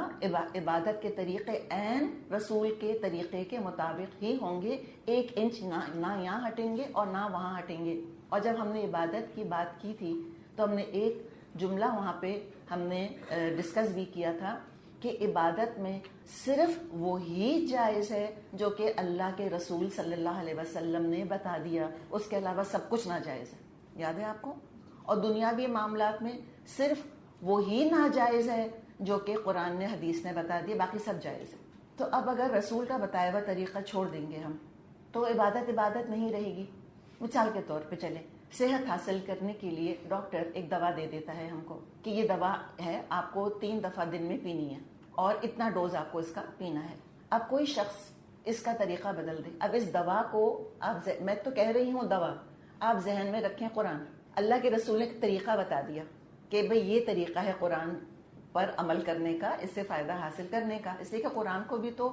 عبادت کے طریقے عین رسول کے طریقے کے مطابق ہی ہوں گے. 1 انچ نہ یہاں ہٹیں گے اور نہ وہاں ہٹیں گے. اور جب ہم نے عبادت کی بات کی تھی تو ہم نے ایک جملہ وہاں پہ ہم نے ڈسکس بھی کیا تھا کہ عبادت میں صرف وہی جائز ہے جو کہ اللہ کے رسول صلی اللہ علیہ وسلم نے بتا دیا، اس کے علاوہ سب کچھ ناجائز ہے. یاد ہے آپ کو؟ اور دنیاوی معاملات میں صرف وہی ناجائز ہے جو کہ قرآن نے، حدیث نے بتا دیا، باقی سب جائز ہے. تو اب اگر رسول کا بتایا ہوا طریقہ چھوڑ دیں گے ہم تو عبادت نہیں رہے گی. مثال کے طور پہ چلیں، صحت حاصل کرنے کے لیے ڈاکٹر ایک دوا دے دیتا ہے ہم کو کہ یہ دوا ہے، آپ کو 3 دفعہ دن میں پینی ہے اور اتنا ڈوز آپ کو اس کا پینا ہے. اب کوئی شخص اس کا طریقہ بدل دے. اب اس دوا کو آپ، میں تو کہہ رہی ہوں دوا، آپ ذہن میں رکھیں قرآن. اللہ کے رسول نے ایک طریقہ بتا دیا کہ بھئی یہ طریقہ ہے قرآن پر عمل کرنے کا، اس سے فائدہ حاصل کرنے کا. اس لیے کہ قرآن کو بھی تو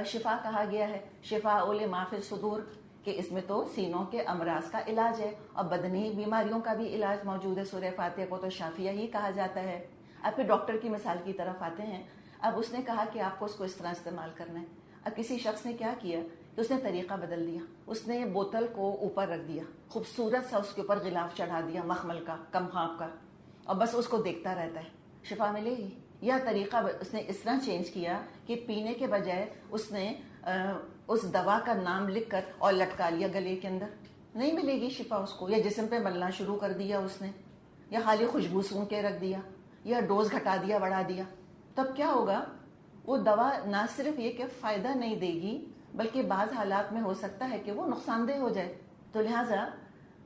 شفا کہا گیا ہے، شفاء لما فی الصدور، کہ اس میں تو سینوں کے امراض کا علاج ہے اور بدنی بیماریوں کا بھی علاج موجود ہے. سورہ فاتحہ کو تو شافیہ ہی کہا جاتا ہے. اب پھر ڈاکٹر کی مثال کی طرف آتے ہیں. اب اس نے کہا کہ آپ کو اس کو اس طرح استعمال کرنا ہے. اب کسی شخص نے کیا کیا کہ اس نے طریقہ بدل دیا. اس نے بوتل کو اوپر رکھ دیا، خوبصورت سا اس کے اوپر غلاف چڑھا دیا مخمل کا، کم خواب کا، اور بس اس کو دیکھتا رہتا ہے. شفا ملے گی؟ یا طریقہ اس نے اس طرح چینج کیا کہ پینے کے بجائے اس نے اس دوا کا نام لکھ کر اور لٹکا لیا گلے کے اندر. نہیں ملے گی شفا اس کو. یا جسم پہ ملنا شروع کر دیا اس نے، یا خالی خوشبو سونگھ کے رکھ دیا، یا ڈوز گھٹا دیا، بڑھا دیا. تب کیا ہوگا؟ وہ دوا نہ صرف یہ کہ فائدہ نہیں دے گی بلکہ بعض حالات میں ہو سکتا ہے کہ وہ نقصان دہ ہو جائے. تو لہٰذا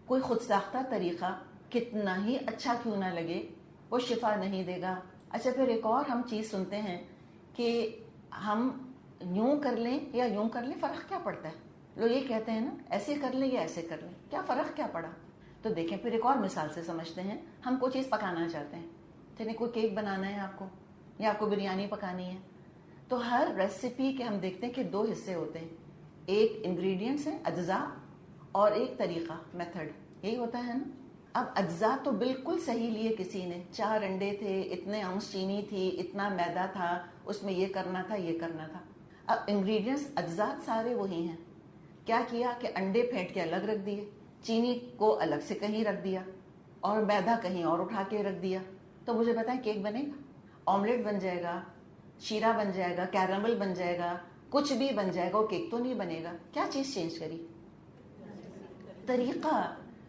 کوئی خود ساختہ طریقہ کتنا ہی اچھا کیوں نہ لگے وہ شفا نہیں دے گا. اچھا پھر ایک اور ہم چیز سنتے ہیں کہ ہم یوں کر لیں یا یوں کر لیں، فرق کیا پڑتا ہے؟ لوگ یہ کہتے ہیں نا ایسے کر لیں یا ایسے کر لیں، کیا فرق کیا پڑا؟ تو دیکھیں پھر ایک اور مثال سے سمجھتے ہیں. ہم کوئی چیز پکانا چاہتے ہیں، یعنی کوئی کیک بنانا ہے آپ کو، یا آپ کو بریانی پکانی ہے. تو ہر ریسیپی کے ہم دیکھتے ہیں کہ 2 حصے ہوتے ہیں. ایک انگریڈینٹس ہیں، اجزاء، اور ایک طریقہ، میتھڈ. یہی ہوتا ہے نا. اب اجزاء تو بالکل صحیح لیے کسی نے، 4 انڈے تھے، اتنے اونس چینی تھی، اتنا میدا تھا، اس میں یہ کرنا تھا یہ کرنا تھا. اب انگریڈینٹس، اجزاء سارے وہی ہیں. کیا کیا کہ انڈے پھینٹ کے الگ رکھ دیے، چینی کو الگ سے کہیں رکھ دیا، اور میدا کہیں اور اٹھا کے رکھ دیا. تو مجھے بتائیں کیک بنے گا؟ آملیٹ بن جائے گا، شیرہ بن جائے گا، کیرمل بن جائے گا، کچھ بھی بن جائے گا، وہ کیک تو نہیں بنے گا. کیا چیز چینج کری؟ طریقہ.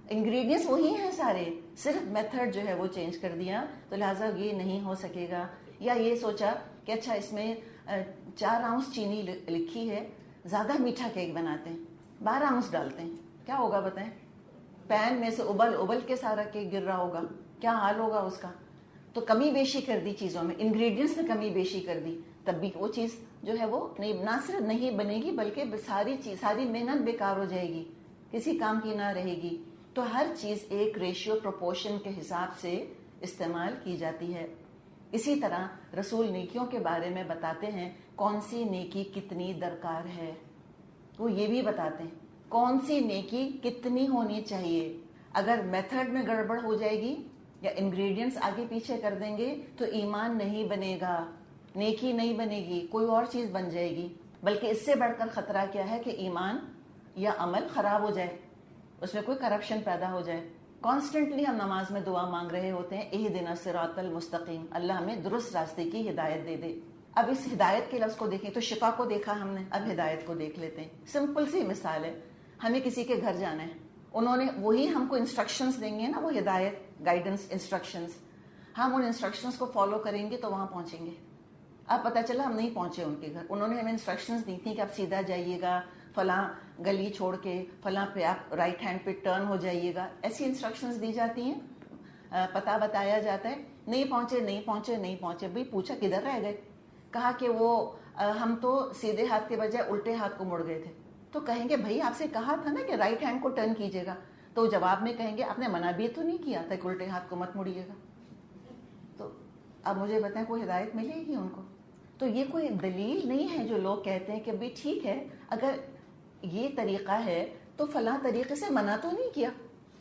انگریڈینٹس وہی ہیں سارے، صرف میتھڈ جو ہے وہ چینج کر دیا. تو لہٰذا یہ نہیں ہو سکے گا. یا یہ سوچا کہ اچھا اس میں 4 آؤنس چینی لکھی ہے، زیادہ میٹھا کیک بناتے ہیں، 12 آؤنس ڈالتے ہیں. کیا ہوگا بتائیں؟ پین میں سے ابل کے سارا کیک گر رہا ہوگا. کیا حال ہوگا اس کا؟ تو کمی بیشی کر دی چیزوں میں، انگریڈینٹس میں کمی بیشی کر دی، تب بھی وہ چیز جو ہے وہ نہیں، نہ صرف نہیں بنے گی بلکہ ساری محنت بیکار ہو جائے گی، کسی کام کی نہ رہے گی. تو ہر چیز ایک ریشیو پروپورشن کے حساب سے استعمال کی جاتی ہے. اسی طرح رسول نیکیوں کے بارے میں بتاتے ہیں کون سی نیکی کتنی درکار ہے. وہ یہ بھی بتاتے ہیں کون سی نیکی کتنی ہونی چاہیے. اگر میتھڈ میں گڑبڑ ہو جائے گی یا انگریڈینٹس آگے پیچھے کر دیں گے تو ایمان نہیں بنے گا، نیکی نہیں بنے گی، کوئی اور چیز بن جائے گی. بلکہ اس سے بڑھ کر خطرہ کیا ہے کہ ایمان یا عمل خراب ہو جائے، اس میں کوئی کرپشن پیدا ہو جائے. کانسٹنٹلی ہم نماز میں دعا مانگ رہے ہوتے ہیں، اہدنا الصراط المستقیم، اللہ ہمیں درست راستے کی ہدایت دے دے. اب اس ہدایت کے لفظ کو دیکھیں تو شفا کو دیکھا ہم نے، اب ہدایت کو دیکھ لیتے ہیں. سمپل سی مثال ہے، ہمیں کسی کے گھر جانا ہے، انہوں نے وہی ہم کو انسٹرکشنز دیں گے نا، وہ ہدایت، گائیڈنس، انسٹرکشنز. ہم ان انسٹرکشنز کو فالو کریں گے تو وہاں پہنچیں گے. اب پتہ چلا ہم نہیں پہنچے ان کے گھر. انہوں نے ہمیں انسٹرکشنز دی تھیں کہ آپ سیدھا جائیے گا، فلاں گلی چھوڑ کے فلاں پہ آپ رائٹ ہینڈ پہ ٹرن ہو جائیے گا. ایسی انسٹرکشنز دی جاتی ہیں، پتہ بتایا جاتا ہے. نہیں پہنچے. بھئی پوچھا کدھر رہ گئے؟ کہا کہ وہ ہم تو سیدھے ہاتھ کے بجائے الٹے ہاتھ کو مڑ گئے تھے. تو کہیں گے بھائی آپ سے کہا تھا نا کہ رائٹ ہینڈ کو ٹرن کیجیے گا. تو جواب میں کہیں گے آپ نے منع بھی تو نہیں کیا تھا کہ الٹے ہاتھ کو مت مڑیے گا. تو اب مجھے بتائیں کوئی ہدایت ملے گی ان کو؟ تو یہ کوئی دلیل نہیں ہے جو لوگ کہتے ہیں کہ بھئی ٹھیک ہے اگر یہ طریقہ ہے تو فلاں طریقے سے منع تو نہیں کیا.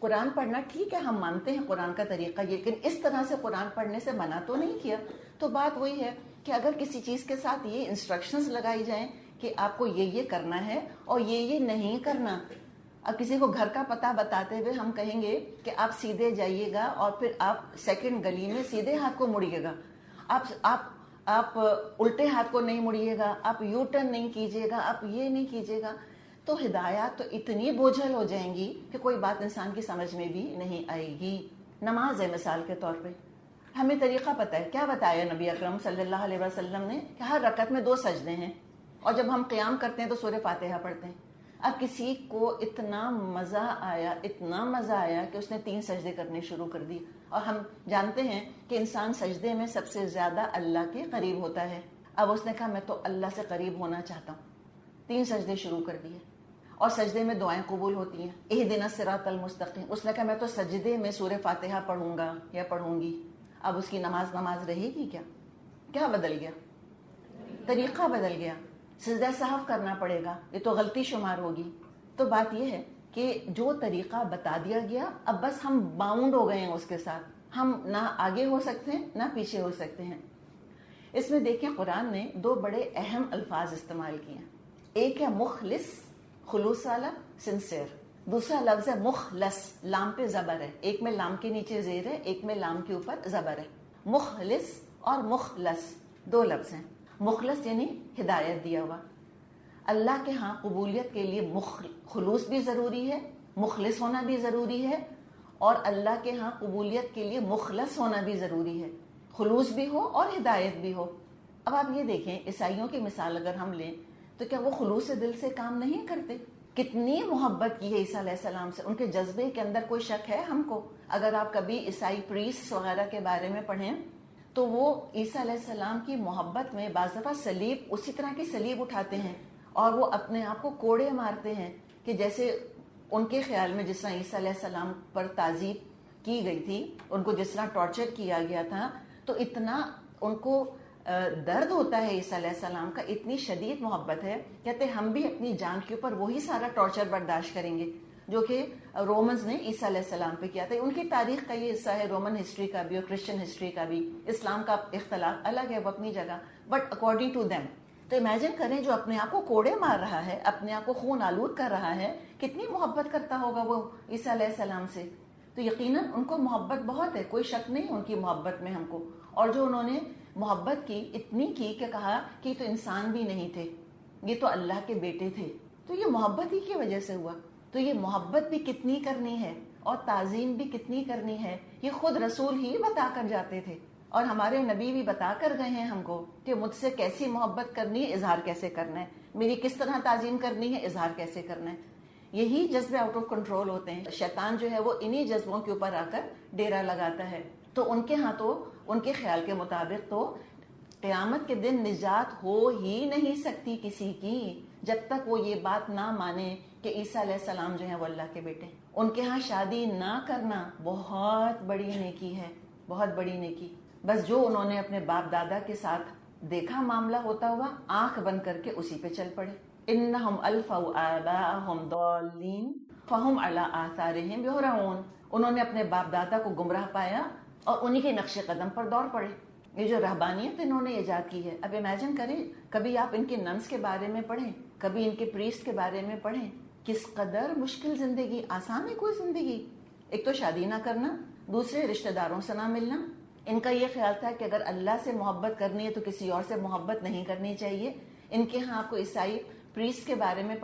قرآن پڑھنا ٹھیک ہے، ہم مانتے ہیں قرآن کا طریقہ، لیکن اس طرح سے قرآن پڑھنے سے منع تو نہیں کیا. تو بات وہی ہے کہ اگر کسی چیز کے ساتھ یہ انسٹرکشنز لگائی جائیں کہ آپ کو یہ کرنا ہے اور یہ نہیں کرنا. اب کسی کو گھر کا پتہ بتاتے ہوئے ہم کہیں گے کہ آپ سیدھے جائیے گا اور پھر آپ سیکنڈ گلی میں سیدھے ہاتھ کو مڑیے گا، آپ الٹے ہاتھ کو نہیں مڑیے گا، آپ یو ٹرن نہیں کیجیے گا، آپ یہ نہیں کیجیے گا. تو ہدایات تو اتنی بوجھل ہو جائیں گی کہ کوئی بات انسان کی سمجھ میں بھی نہیں آئے گی. نماز ہے مثال کے طور پہ، ہمیں طریقہ پتہ ہے. کیا بتایا نبی اکرم صلی اللہ علیہ وسلم نے کہ ہر رکعت میں 2 سجدے ہیں، اور جب ہم قیام کرتے ہیں تو سورہ فاتحہ پڑھتے ہیں. اب کسی کو اتنا مزہ آیا کہ اس نے 3 سجدے کرنے شروع کر دی. اور ہم جانتے ہیں کہ انسان سجدے میں سب سے زیادہ اللہ کے قریب ہوتا ہے. اب اس نے کہا میں تو اللہ سے قریب ہونا چاہتا ہوں، 3 سجدے شروع کر دیے. اور سجدے میں دعائیں قبول ہوتی ہیں، اہدنا الصراط المستقیم. اس نے کہا میں تو سجدے میں سورہ فاتحہ پڑھوں گا یا پڑھوں گی. اب اس کی نماز رہے گی کیا؟ کیا بدل گیا؟ طریقہ بدل گیا. سجدہ سہو کرنا پڑے گا، یہ تو غلطی شمار ہوگی. تو بات یہ ہے کہ جو طریقہ بتا دیا گیا اب بس ہم باؤنڈ ہو گئے ہیں اس کے ساتھ. ہم نہ آگے ہو سکتے ہیں نہ پیچھے ہو سکتے ہیں. اس میں دیکھیں قرآن نے 2 بڑے اہم الفاظ استعمال کیے ہیں. ایک ہے مخلص، خلوص والا، سنسیئر. دوسرا لفظ ہے مخلص، لام پہ زبر ہے. ایک میں لام کے نیچے زیر ہے، ایک میں لام کے اوپر زبر ہے. مخلص اور مخلص 2 لفظ ہیں. مخلص یعنی ہدایت دیا ہوا. اللہ کے ہاں قبولیت کے لیے خلوص بھی ضروری ہے، مخلص ہونا بھی ضروری ہے، اور اللہ کے ہاں قبولیت کے لیے مخلص ہونا بھی ضروری ہے، خلوص بھی ہو اور ہدایت بھی ہو. اب آپ یہ دیکھیں عیسائیوں کی مثال اگر ہم لیں تو کیا وہ خلوص دل سے کام نہیں کرتے؟ کتنی محبت کی ہے عیسیٰ علیہ السلام سے، ان کے جذبے کے اندر کوئی شک ہے ہم کو؟ اگر آپ کبھی عیسائی پریسٹ وغیرہ کے بارے میں پڑھیں تو وہ عیسیٰ علیہ السلام کی محبت میں بعض دفعہ صلیب، اسی طرح کی صلیب اٹھاتے ہیں اور وہ اپنے آپ کو کوڑے مارتے ہیں کہ جیسے ان کے خیال میں جس طرح عیسیٰ علیہ السلام پر تعذیب کی گئی تھی، ان کو جس طرح ٹارچر کیا گیا تھا، تو اتنا ان کو درد ہوتا ہے عیسیٰ علیہ السلام کا، اتنی شدید محبت ہے. کہتے ہم بھی اپنی جان کے اوپر وہی سارا ٹارچر برداشت کریں گے جو کہ رومنز نے عیسیٰ علیہ السلام پہ کیا تھا. ان کی تاریخ کا یہ حصہ ہے، رومن ہسٹری کا بھی اور کرسچن ہسٹری کا بھی. اسلام کا اختلاف الگ ہے، وہ اپنی جگہ، بٹ اکارڈنگ ٹو دیم. تو امیجن کریں جو اپنے آپ کو کوڑے مار رہا ہے، اپنے آپ کو خون آلود کر رہا ہے، کتنی محبت کرتا ہوگا وہ عیسیٰ علیہ السلام سے. تو یقیناً ان کو محبت بہت ہے، کوئی شک نہیں ان کی محبت میں ہم کو. اور جو انہوں نے محبت کی اتنی کی کہ کہا کہ تو انسان بھی نہیں تھے، یہ تو اللہ کے بیٹے تھے، تو یہ محبت ہی کی وجہ سے ہوا. تو یہ محبت بھی کتنی کرنی ہے اور تعظیم بھی کتنی کرنی ہے، یہ خود رسول ہی بتا کر جاتے تھے، اور ہمارے نبی بھی بتا کر گئے ہیں ہم کو کہ مجھ سے کیسی محبت کرنی ہے، اظہار کیسے کرنا ہے، میری کس طرح تعظیم کرنی ہے، اظہار کیسے کرنا ہے. یہی جذبے آؤٹ آف کنٹرول ہوتے ہیں. شیطان جو ہے وہ انہی جذبوں کے اوپر آ کر ڈیرا لگاتا ہے. تو ان کے ہاں تو ان کے خیال کے مطابق تو قیامت کے دن نجات ہو ہی نہیں سکتی کسی کی جب تک وہ یہ بات نہ مانے کہ عیسیٰ علیہ السلام جو ہیں وہ اللہ کے بیٹے. ان کے ہاں شادی نہ کرنا بہت بڑی نیکی ہے، بہت بڑی نیکی. بس جو انہوں نے اپنے باپ دادا کے ساتھ دیکھا معاملہ ہوتا ہوا، آنکھ بند کر کے اسی پہ چل پڑے. انہم الفوا آباءہم ضالین فہم علی آثارہم یہرعون. انہوں نے اپنے باپ دادا کو گمراہ پایا اور انہی کے نقش قدم پر دوڑ پڑے. یہ جو رہبانیت انہوں نے ایجاد کی ہے، اب امیجن کریں، کبھی آپ ان کے ننس کے بارے میں پڑھیں، کبھی ان کے پریسٹ کے بارے میں پڑھیں، کس قدر مشکل زندگی. آسان ہے کوئی زندگی؟ ایک تو شادی نہ کرنا، دوسرے رشتہ داروں سے نہ ملنا. ان کا یہ خیال تھا کہ اگر اللہ سے محبت کرنی ہے تو کسی اور سے محبت نہیں کرنی چاہیے. ان کے ہاں آپ کو عیسائی پریسٹ کے بارے میں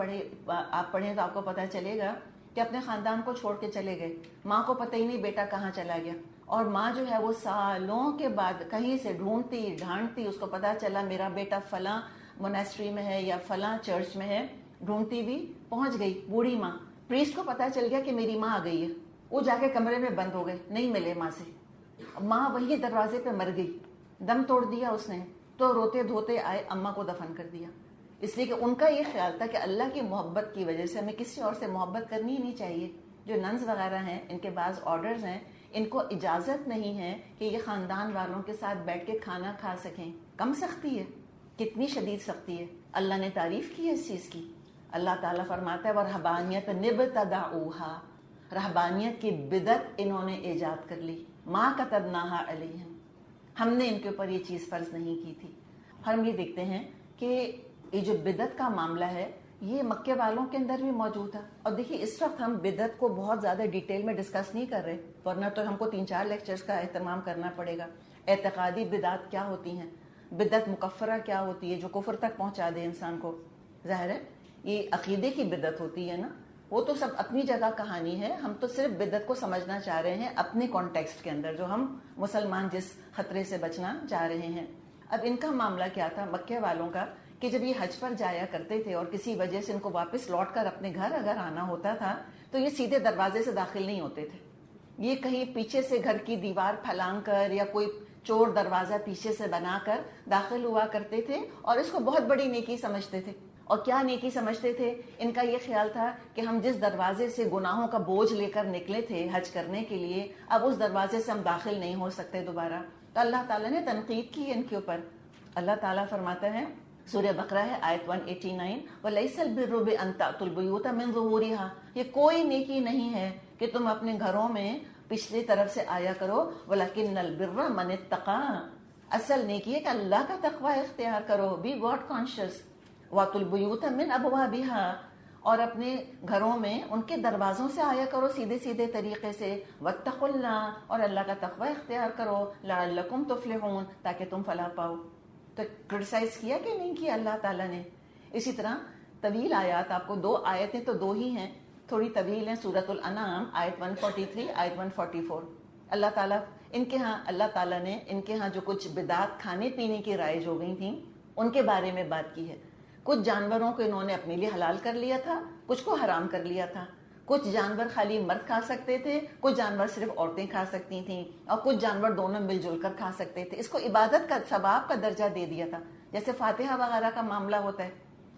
آپ پڑھیں تو آپ کو پتہ چلے گا کہ اپنے خاندان کو چھوڑ کے چلے گئے. ماں کو پتہ ہی نہیں بیٹا کہاں چلا گیا، اور ماں جو ہے وہ سالوں کے بعد کہیں سے ڈھونڈتی ڈھانڈتی، اس کو پتا چلا میرا بیٹا فلاں مونیسٹری میں ہے یا فلاں چرچ میں ہے، ڈھونڈتی بھی پہنچ گئی. بوڑھی ماں، پریسٹ کو پتا چل گیا کہ میری ماں آ گئی ہے، وہ جا کے کمرے میں بند ہو گئے، نہیں ملے ماں سے. ماں وہی دروازے پہ مر گئی، دم توڑ دیا اس نے. تو روتے دھوتے آئے، اماں کو دفن کر دیا. اس لیے کہ ان کا یہ خیال تھا کہ اللہ کی محبت کی وجہ سے ہمیں کسی اور سے محبت کرنی ہی نہیں چاہیے. جو ننز وغیرہ ہیں، ان کے بعض آرڈرز ہیں، ان کو اجازت نہیں ہے کہ یہ خاندان والوں کے ساتھ بیٹھ کے کھانا کھا سکیں. کم سختی ہے، کتنی شدید سختی ہے. اللہ نے تعریف کی ہے اس چیز کی. اللہ تعالیٰ فرماتا ہے وَرَهْبَانِيَةً ابْتَدَعُوهَا، رہبانیت کی بدعت انہوں نے ایجاد کر لی. مَا كَتَبْنَاهَا عَلَيْهِمْ، ہم نے ان کے اوپر یہ چیز فرض نہیں کی تھی. ہم یہ دیکھتے ہیں کہ یہ جو بدعت کا معاملہ ہے یہ مکے والوں کے اندر بھی موجود ہے. اور دیکھیے اس وقت ہم بدعت کو بہت زیادہ ڈیٹیل میں ڈسکس نہیں کر رہے، ورنہ تو ہم کو 3-4 لیکچرز کا اہتمام کرنا پڑے گا. اعتقادی بدعت کیا ہوتی ہیں، بدعت مکفرہ کیا ہوتی ہے جو کفر تک پہنچا دے انسان کو. ظاہر ہے یہ عقیدے کی بدعت ہوتی ہے نا، وہ تو سب اپنی جگہ کہانی ہے. ہم تو صرف بدعت کو سمجھنا چاہ رہے ہیں اپنے کانٹیکسٹ کے اندر، جو ہم مسلمان جس خطرے سے بچنا چاہ رہے ہیں. اب ان کا معاملہ کیا تھا مکے والوں کا، کہ جب یہ حج پر جایا کرتے تھے اور کسی وجہ سے ان کو واپس لوٹ کر اپنے گھر اگر آنا ہوتا تھا تو یہ سیدھے دروازے سے داخل نہیں ہوتے تھے. یہ کہیں پیچھے سے گھر کی دیوار پھلانگ کر یا کوئی چور دروازہ پیچھے سے بنا کر داخل ہوا کرتے تھے، اور اس کو بہت بڑی نیکی سمجھتے تھے. اور کیا نیکی سمجھتے تھے؟ ان کا یہ خیال تھا کہ ہم جس دروازے سے گناہوں کا بوجھ لے کر نکلے تھے حج کرنے کے لیے، اب اس دروازے سے ہم داخل نہیں ہو سکتے دوبارہ. تو اللہ تعالیٰ نے تنقید کی ان کے اوپر. اللہ تعالیٰ فرماتا ہے، سورہ بقرہ ہے آیت 189، وَلَيْسَ الْبِرُّ بِأَن تَأْتُوا الْبُيُوتَ مِن ظُهُورِهَا، یہ کوئی نیکی نہیں ہے کہ تم اپنے گھروں میں پچھلی طرف سے آیا کرو. وَلَكِنَّ الْبِرَّ مَنِ اتَّقَىٰ، اصل نیکی ہے کہ اللہ کا تقوی اختیار کرو، بی گاڈ کانشیس. وَأْتُوا الْبُيُوتَ مِنْ أَبْوَابِهَا، اور اپنے گھروں میں ان کے دروازوں سے آیا کرو سیدھے سیدھے طریقے سے. وَاتَّقُوا اللَّهَ، اور اللہ کا تقوی اختیار کرو. لَعَلَّكُمْ تُفْلِحُونَ، تاکہ تم فلاح پاؤ. تو کرٹیسائز کیا کہ نہیں کیا اللہ تعالیٰ نے. اسی طرح طویل آیات، آپ کو 2 آیتیں تو 2 ہی ہیں، تھوڑی طویل ہیں. سورۃ الانعام آیت 143 آیت 144. اللہ تعالیٰ ان کے ہاں، اللہ تعالیٰ نے ان کے ہاں جو کچھ بدعات کھانے پینے کی رائج ہو گئی تھیں ان کے بارے میں بات کی ہے. کچھ جانوروں کو انہوں نے اپنے لیے حلال کر لیا تھا، کچھ کو حرام کر لیا تھا. کچھ جانور خالی مرد کھا سکتے تھے، کچھ جانور صرف عورتیں کھا سکتی تھیں، اور کچھ جانور دونوں مل جل کر کھا سکتے تھے. اس کو عبادت کا ثواب کا درجہ دے دیا تھا. جیسے فاتحہ وغیرہ کا معاملہ ہوتا ہے،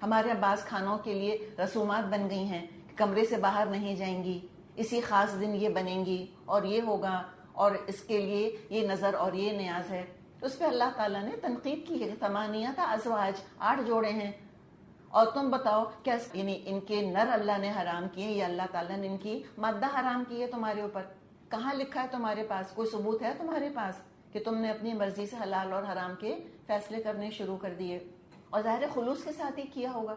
ہمارے بعض کھانوں کے لیے رسومات بن گئی ہیں کہ کمرے سے باہر نہیں جائیں گی، اسی خاص دن یہ بنیں گی اور یہ ہوگا، اور اس کے لیے یہ نظر اور یہ نیاز ہے. تو اس پہ اللہ تعالیٰ نے تنقید کی ہے. ثمانیۃ ازواج، 8 جوڑے ہیں، اور تم بتاؤ کیا یعنی ان کے نر اللہ نے حرام کیے یا اللہ تعالیٰ نے ان کی مادہ حرام کی ہے تمہارے اوپر؟ کہاں لکھا ہے تمہارے پاس؟ کوئی ثبوت ہے تمہارے پاس کہ تم نے اپنی مرضی سے حلال اور حرام کے فیصلے کرنے شروع کر دیے؟ اور ظاہر خلوص کے ساتھ ہی کیا ہوگا.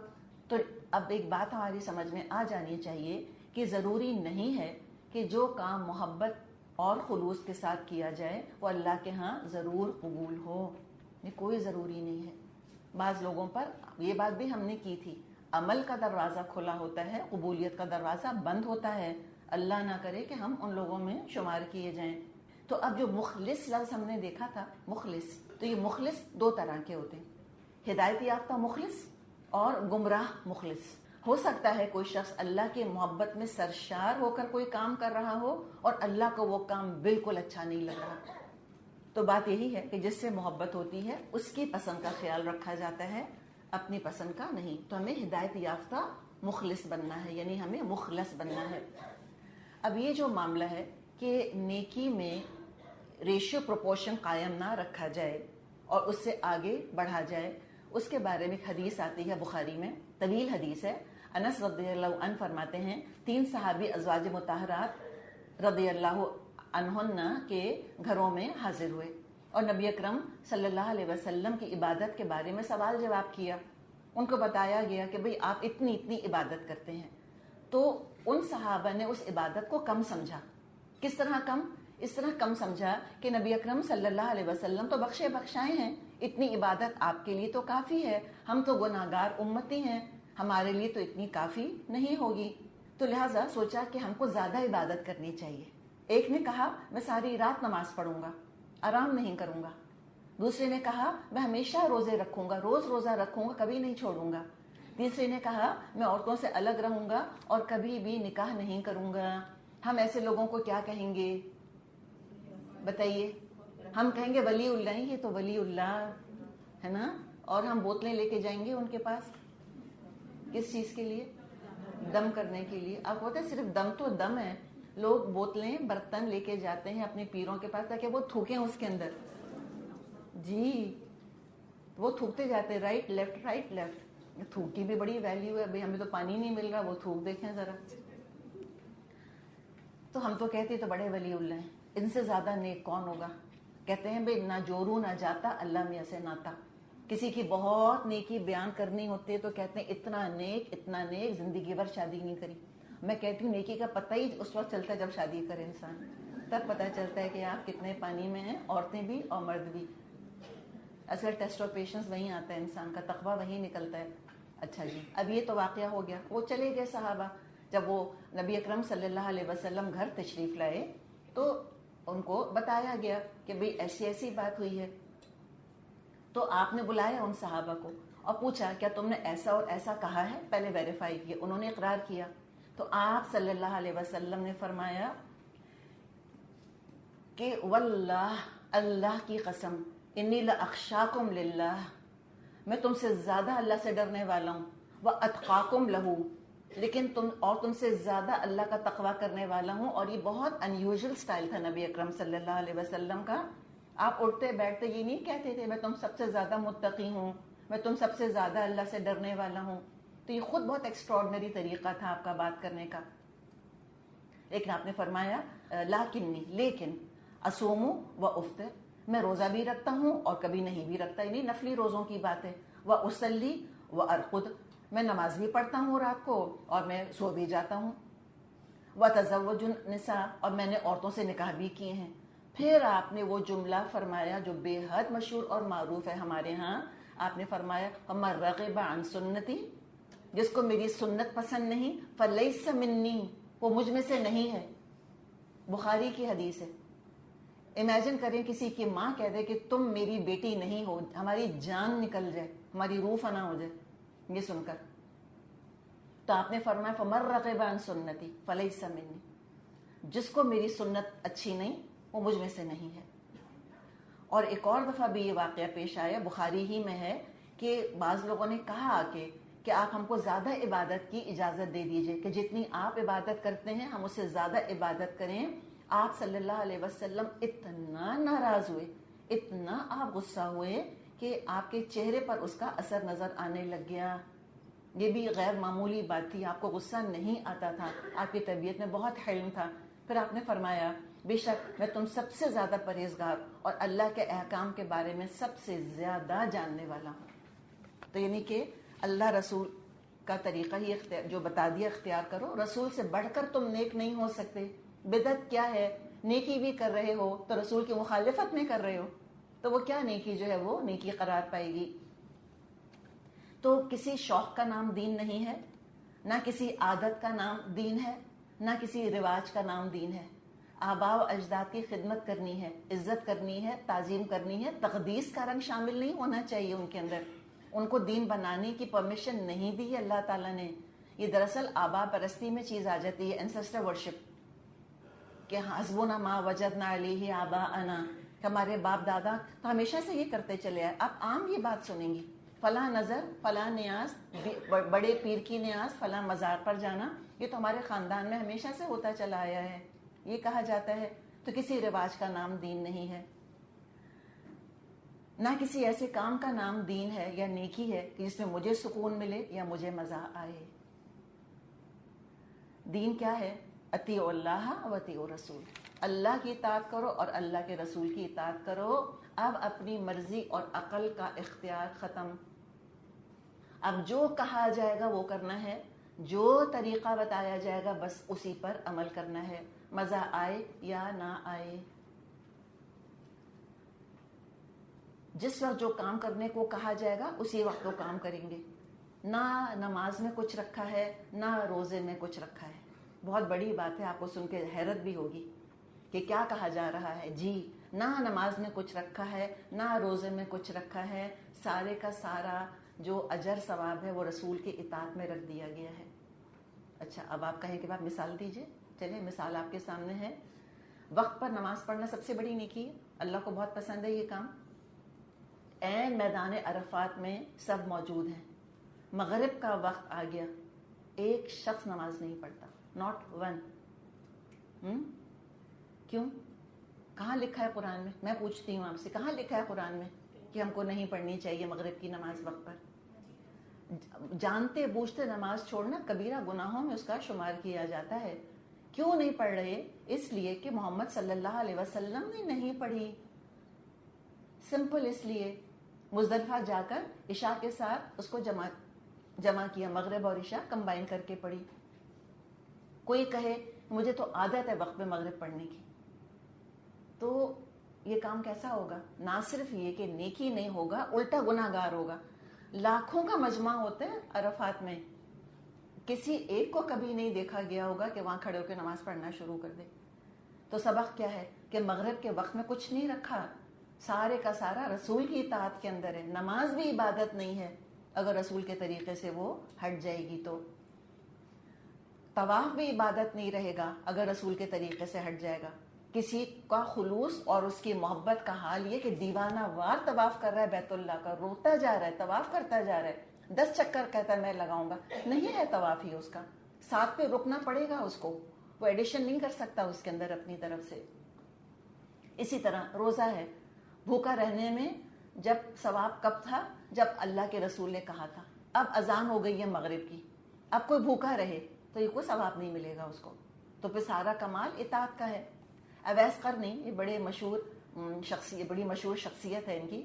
تو اب ایک بات ہماری سمجھ میں آ جانی چاہیے کہ ضروری نہیں ہے کہ جو کام محبت اور خلوص کے ساتھ کیا جائے وہ اللہ کے ہاں ضرور قبول ہو. یہ کوئی ضروری نہیں ہے. بعض لوگوں پر یہ بات بھی ہم نے کی تھی، عمل کا دروازہ کھلا ہوتا ہے، قبولیت کا دروازہ بند ہوتا ہے. اللہ نہ کرے کہ ہم ان لوگوں میں شمار کیے جائیں. تو اب جو مخلص لفظ ہم نے دیکھا تھا، مخلص، تو یہ مخلص دو طرح کے ہوتے ہیں، ہدایت یافتہ مخلص اور گمراہ مخلص. ہو سکتا ہے کوئی شخص اللہ کی محبت میں سرشار ہو کر کوئی کام کر رہا ہو اور اللہ کو وہ کام بالکل اچھا نہیں لگ رہا. تو بات یہی ہے کہ جس سے محبت ہوتی ہے اس کی پسند کا خیال رکھا جاتا ہے، اپنی پسند کا نہیں. تو ہمیں ہدایت یافتہ مخلص بننا ہے، یعنی ہمیں مخلص بننا ہے. اب یہ جو معاملہ ہے کہ نیکی میں ریشیو پروپورشن قائم نہ رکھا جائے اور اس سے آگے بڑھا جائے، اس کے بارے میں ایک حدیث آتی ہے بخاری میں، طویل حدیث ہے. انس رضی اللہ عنہ فرماتے ہیں 3 صحابی ازواج مطہرات رضی اللہ عنہن کے گھروں میں حاضر ہوئے اور نبی اکرم صلی اللہ علیہ وسلم کی عبادت کے بارے میں سوال جواب کیا. ان کو بتایا گیا کہ بھئی آپ اتنی عبادت کرتے ہیں. تو ان صحابہ نے اس عبادت کو کم سمجھا. کس طرح کم؟ اس طرح کم سمجھا کہ نبی اکرم صلی اللہ علیہ وسلم تو بخشے بخشائے ہیں، اتنی عبادت آپ کے لیے تو کافی ہے، ہم تو گناہگار امتی ہیں، ہمارے لیے تو اتنی کافی نہیں ہوگی. تو لہٰذا سوچا کہ ہم کو زیادہ عبادت کرنی چاہیے. ایک نے کہا میں ساری رات نماز پڑھوں گا، آرام نہیں کروں گا. دوسرے نے کہا میں ہمیشہ روزے رکھوں گا، روز روزہ رکھوں گا، کبھی نہیں چھوڑوں گا. تیسرے نے کہا میں عورتوں سے الگ رہوں گا اور کبھی بھی نکاح نہیں کروں گا. ہم ایسے لوگوں کو کیا کہیں گے بتائیے؟ ہم کہیں گے ولی اللہ، یہ تو ولی اللہ ہے نا، اور ہم بوتلیں لے کے جائیں گے ان کے پاس. کس چیز کے لیے؟ دم کرنے کے لیے. آپ ہوتا ہے صرف دم تو دم ہے، لوگ بوتلیں برتن لے کے جاتے ہیں اپنے پیروں کے پاس تاکہ وہ تھوکیں اس کے اندر. جی وہ تھوکتے جاتے ہیں، رائٹ لیفٹ رائٹ لیفٹ. تھوک کی بھی بڑی ویلیو ہے، بھئی ہمیں تو پانی نہیں مل رہا، وہ تھوک دیکھیں ذرا. تو ہم تو کہتے تو بڑے ولی اللہ ہیں، ان سے زیادہ نیک کون ہوگا. کہتے ہیں بھئی نہ جورو نہ جاتا اللہ میاں سے ناتا. کسی کی بہت نیکی بیان کرنی ہوتی ہے تو کہتے ہیں اتنا نیک زندگی بھر شادی نہیں کری. میں کہتی ہوں نیکی کا پتہ ہی اس وقت چلتا ہے جب شادی کرے انسان، تب پتہ چلتا ہے کہ آپ کتنے پانی میں ہیں، عورتیں بھی اور مرد بھی. اصل ٹیسٹ آف پیشنس وہیں آتا ہے، انسان کا تقویٰ وہیں نکلتا ہے. اچھا جی، اب یہ تو واقعہ ہو گیا. وہ چلے گئے صحابہ. جب وہ نبی اکرم صلی اللہ علیہ وسلم گھر تشریف لائے تو ان کو بتایا گیا کہ بھئی ایسی ایسی بات ہوئی ہے. تو آپ نے بلایا ان صحابہ کو اور پوچھا کیا تم نے ایسا اور ایسا کہا ہے؟ پہلے ویریفائی کیا. انہوں نے اقرار کیا. تو آپ صلی اللہ علیہ وسلم نے فرمایا کہ واللہ، اللہ کی قسم، انی لاخشاکم للہ، میں تم سے زیادہ اللہ سے ڈرنے والا ہوں. واتقاکم لہو، لیکن تم سے زیادہ اللہ کا تقویٰ کرنے والا ہوں. اور یہ بہت انیوژل سٹائل تھا نبی اکرم صلی اللہ علیہ وسلم کا. آپ اٹھتے بیٹھتے یہ نہیں کہتے تھے میں تم سب سے زیادہ متقی ہوں، میں تم سب سے زیادہ اللہ سے ڈرنے والا ہوں. تو یہ خود بہت ایکسٹراڈنری طریقہ تھا آپ کا بات کرنے کا. لیکن آپ نے فرمایا لیکن اصوم و افطر، میں روزہ بھی رکھتا ہوں اور کبھی نہیں بھی رکھتا، یعنی نفلی روزوں کی بات ہے. و اصلی و ارقد، میں نماز بھی پڑھتا ہوں رات کو اور میں سو بھی جاتا ہوں. و تزوج النساء، اور میں نے عورتوں سے نکاح بھی کیے ہیں. پھر آپ نے وہ جملہ فرمایا جو بے حد مشہور اور معروف ہے ہمارے ہاں. آپ نے فرمایا وَمَن رَغِبَ عَن سُنَّتِي، جس کو میری سنت پسند نہیں، فَلَيْسَ مِنِّي، وہ مجھ میں سے نہیں ہے. بخاری کی حدیث ہے. امیجن کریں کسی کی ماں کہہ دے کہ تم میری بیٹی نہیں ہو، ہماری جان نکل جائے، ہماری روح فنا ہو جائے یہ سن کر. تو آپ نے فرمایا فَمَن رَغِبَ عَن سُنَّتِي فَلَيْسَ مِنِّي، جس کو میری سنت اچھی نہیں وہ مجھ میں سے نہیں ہے. اور ایک اور دفعہ بھی یہ واقعہ پیش آیا، بخاری ہی میں ہے، کہ بعض لوگوں نے کہا کہ آپ ہم کو زیادہ عبادت کی اجازت دے دیجئے، کہ جتنی آپ عبادت کرتے ہیں ہم اس سے زیادہ عبادت کریں. آپ صلی اللہ علیہ وسلم اتنا ناراض ہوئے، اتنا آپ غصہ ہوئے کہ آپ کے چہرے پر اس کا اثر نظر آنے لگ گیا. یہ بھی غیر معمولی بات تھی، آپ کو غصہ نہیں آتا تھا، آپ کی طبیعت میں بہت حلم تھا. پھر آپ نے فرمایا بے شک میں تم سب سے زیادہ پرہیزگار اور اللہ کے احکام کے بارے میں سب سے زیادہ جاننے والا ہوں. تو یعنی کہ اللہ رسول کا طریقہ ہی جو بتا دیا اختیار کرو. رسول سے بڑھ کر تم نیک نہیں ہو سکتے. بدعت کیا ہے؟ نیکی بھی کر رہے ہو تو رسول کی مخالفت میں کر رہے ہو، تو وہ کیا نیکی جو ہے وہ نیکی قرار پائے گی. تو کسی شوق کا نام دین نہیں ہے، نہ کسی عادت کا نام دین ہے، نہ کسی رواج کا نام دین ہے۔ آباء و اجداد کی خدمت کرنی ہے، عزت کرنی ہے، تعظیم کرنی ہے، تقدیس کا رنگ شامل نہیں ہونا چاہیے ان کے اندر۔ ان کو دین بنانے کی پرمیشن نہیں دی ہے اللہ تعالیٰ نے۔ یہ دراصل آباء پرستی میں چیز آ جاتی ہے، انسسٹر ورشپ، کہ حسبنا ما وجدنا علیہ آباءنا، ہمارے باپ دادا تو ہمیشہ سے یہ کرتے چلے آئے۔ آپ عام یہ بات سنیں گی، فلاں نظر، فلاں نیاز، بڑے پیر کی نیاز، فلاں مزار پر جانا، یہ تو ہمارے خاندان میں ہمیشہ سے ہوتا چلا آیا ہے، یہ کہا جاتا ہے۔ تو کسی رواج کا نام دین نہیں ہے، نہ کسی ایسے کام کا نام دین ہے یا نیکی ہے کہ جس میں مجھے سکون ملے یا مجھے مزہ آئے۔ دین کیا ہے؟ اطیعوا اللہ و اطیعوا الرسول، اللہ کی اطاعت کرو اور اللہ کے رسول کی اطاعت کرو۔ اب اپنی مرضی اور عقل کا اختیار ختم۔ اب جو کہا جائے گا وہ کرنا ہے، جو طریقہ بتایا جائے گا بس اسی پر عمل کرنا ہے، مزہ آئے یا نہ آئے۔ جس وقت جو کام کرنے کو کہا جائے گا اسی وقت وہ کام کریں گے۔ نہ نماز میں کچھ رکھا ہے، نہ روزے میں کچھ رکھا ہے۔ بہت بڑی بات ہے، آپ کو سن کے حیرت بھی ہوگی کہ کیا کہا جا رہا ہے۔ جی، نہ نماز میں کچھ رکھا ہے، نہ روزے میں کچھ رکھا ہے، سارے کا سارا جو اجر ثواب ہے وہ رسول کی اطاعت میں رکھ دیا گیا ہے۔ اچھا، اب آپ کہیں کہ آپ مثال دیجئے۔ چلیں، مثال آپ کے سامنے ہے۔ وقت پر نماز پڑھنا سب سے بڑی نیکی ہے، اللہ کو بہت پسند ہے یہ کام۔ عین میدان عرفات میں سب موجود ہیں، مغرب کا وقت آ گیا، ایک شخص نماز نہیں پڑھتا، ناٹ ون۔ کیوں؟ کہاں لکھا ہے قرآن میں؟ میں پوچھتی ہوں آپ سے، کہاں لکھا ہے قرآن میں کہ ہم کو نہیں پڑھنی چاہیے مغرب کی نماز وقت پر؟ جانتے بوجھتے نماز چھوڑنا کبیرہ گناہوں میں اس کا شمار کیا جاتا ہے۔ کیوں نہیں پڑھ رہے؟ اس لیے کہ محمد صلی اللہ علیہ وسلم نے نہیں پڑھی، سمپل اس لیے۔ مزدلفہ جا کر عشاء کے ساتھ اس کو جمع کیا، مغرب اور عشاء کمبائن کر کے پڑھی۔ کوئی کہے مجھے تو عادت ہے وقت میں مغرب پڑھنے کی، تو یہ کام کیسا ہوگا؟ نہ صرف یہ کہ نیکی نہیں ہوگا، الٹا گناہ گار ہوگا۔ لاکھوں کا مجمع ہوتا ہے عرفات میں، کسی ایک کو کبھی نہیں دیکھا گیا ہوگا کہ وہاں کھڑے ہو کے نماز پڑھنا شروع کر دے۔ تو سبق کیا ہے کہ مغرب کے وقت میں کچھ نہیں رکھا، سارے کا سارا رسول کی اطاعت کے اندر ہے۔ نماز بھی عبادت نہیں ہے اگر رسول کے طریقے سے وہ ہٹ جائے گی تو۔ طواف بھی عبادت نہیں رہے گا اگر رسول کے طریقے سے ہٹ جائے گا۔ کسی کا خلوص اور اس کی محبت کا حال یہ کہ دیوانہ وار طواف کر رہا ہے بیت اللہ کا، روتا جا رہا ہے، طواف کرتا جا رہا ہے، 10 چکر کہتا ہے میں لگاؤں گا، نہیں ہے طواف ہی اس کا، ساتھ پہ رکنا پڑے گا اس کو، وہ ایڈیشن نہیں کر سکتا اس کے اندر اپنی طرف سے۔ اسی طرح روزہ ہے، بھوکا رہنے میں جب ثواب کب تھا؟ جب اللہ کے رسول نے کہا تھا۔ اب اذان ہو گئی ہے مغرب کی، اب کوئی بھوکا رہے تو یہ کوئی ثواب نہیں ملے گا اس کو، تو پھر سارا کمال اطاعت کا ہے۔ اویس قرنی، یہ بڑی مشہور شخصیت ہے ان کی،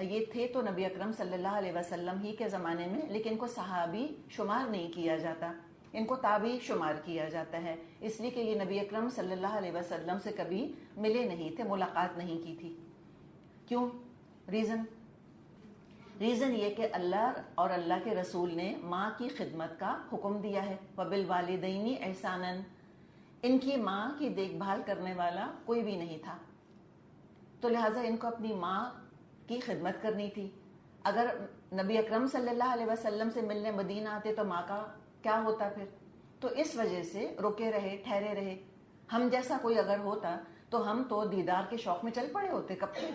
یہ تھے تو نبی اکرم صلی اللہ علیہ وسلم ہی کے زمانے میں، لیکن ان کو صحابی شمار نہیں کیا جاتا، ان کو تابعی شمار کیا جاتا ہے، اس لیے کہ یہ نبی اکرم صلی اللہ علیہ وسلم سے کبھی ملے نہیں تھے، ملاقات نہیں کی تھی۔ کیوں؟ ریزن یہ کہ اللہ اور اللہ کے رسول نے ماں کی خدمت کا حکم دیا ہے، وَبِالْوَالِدَيْنِ إِحْسَانًا، ان کی ماں کی دیکھ بھال کرنے والا کوئی بھی نہیں تھا، تو لہٰذا ان کو اپنی ماں کی خدمت کرنی تھی۔ اگر نبی اکرم صلی اللہ علیہ وسلم سے ملنے مدینہ آتے تو ماں کا کیا ہوتا پھر؟ تو اس وجہ سے رکے رہے، ٹھہرے رہے۔ ہم جیسا کوئی اگر ہوتا تو ہم تو دیدار کے شوق میں چل پڑے ہوتے کب سے،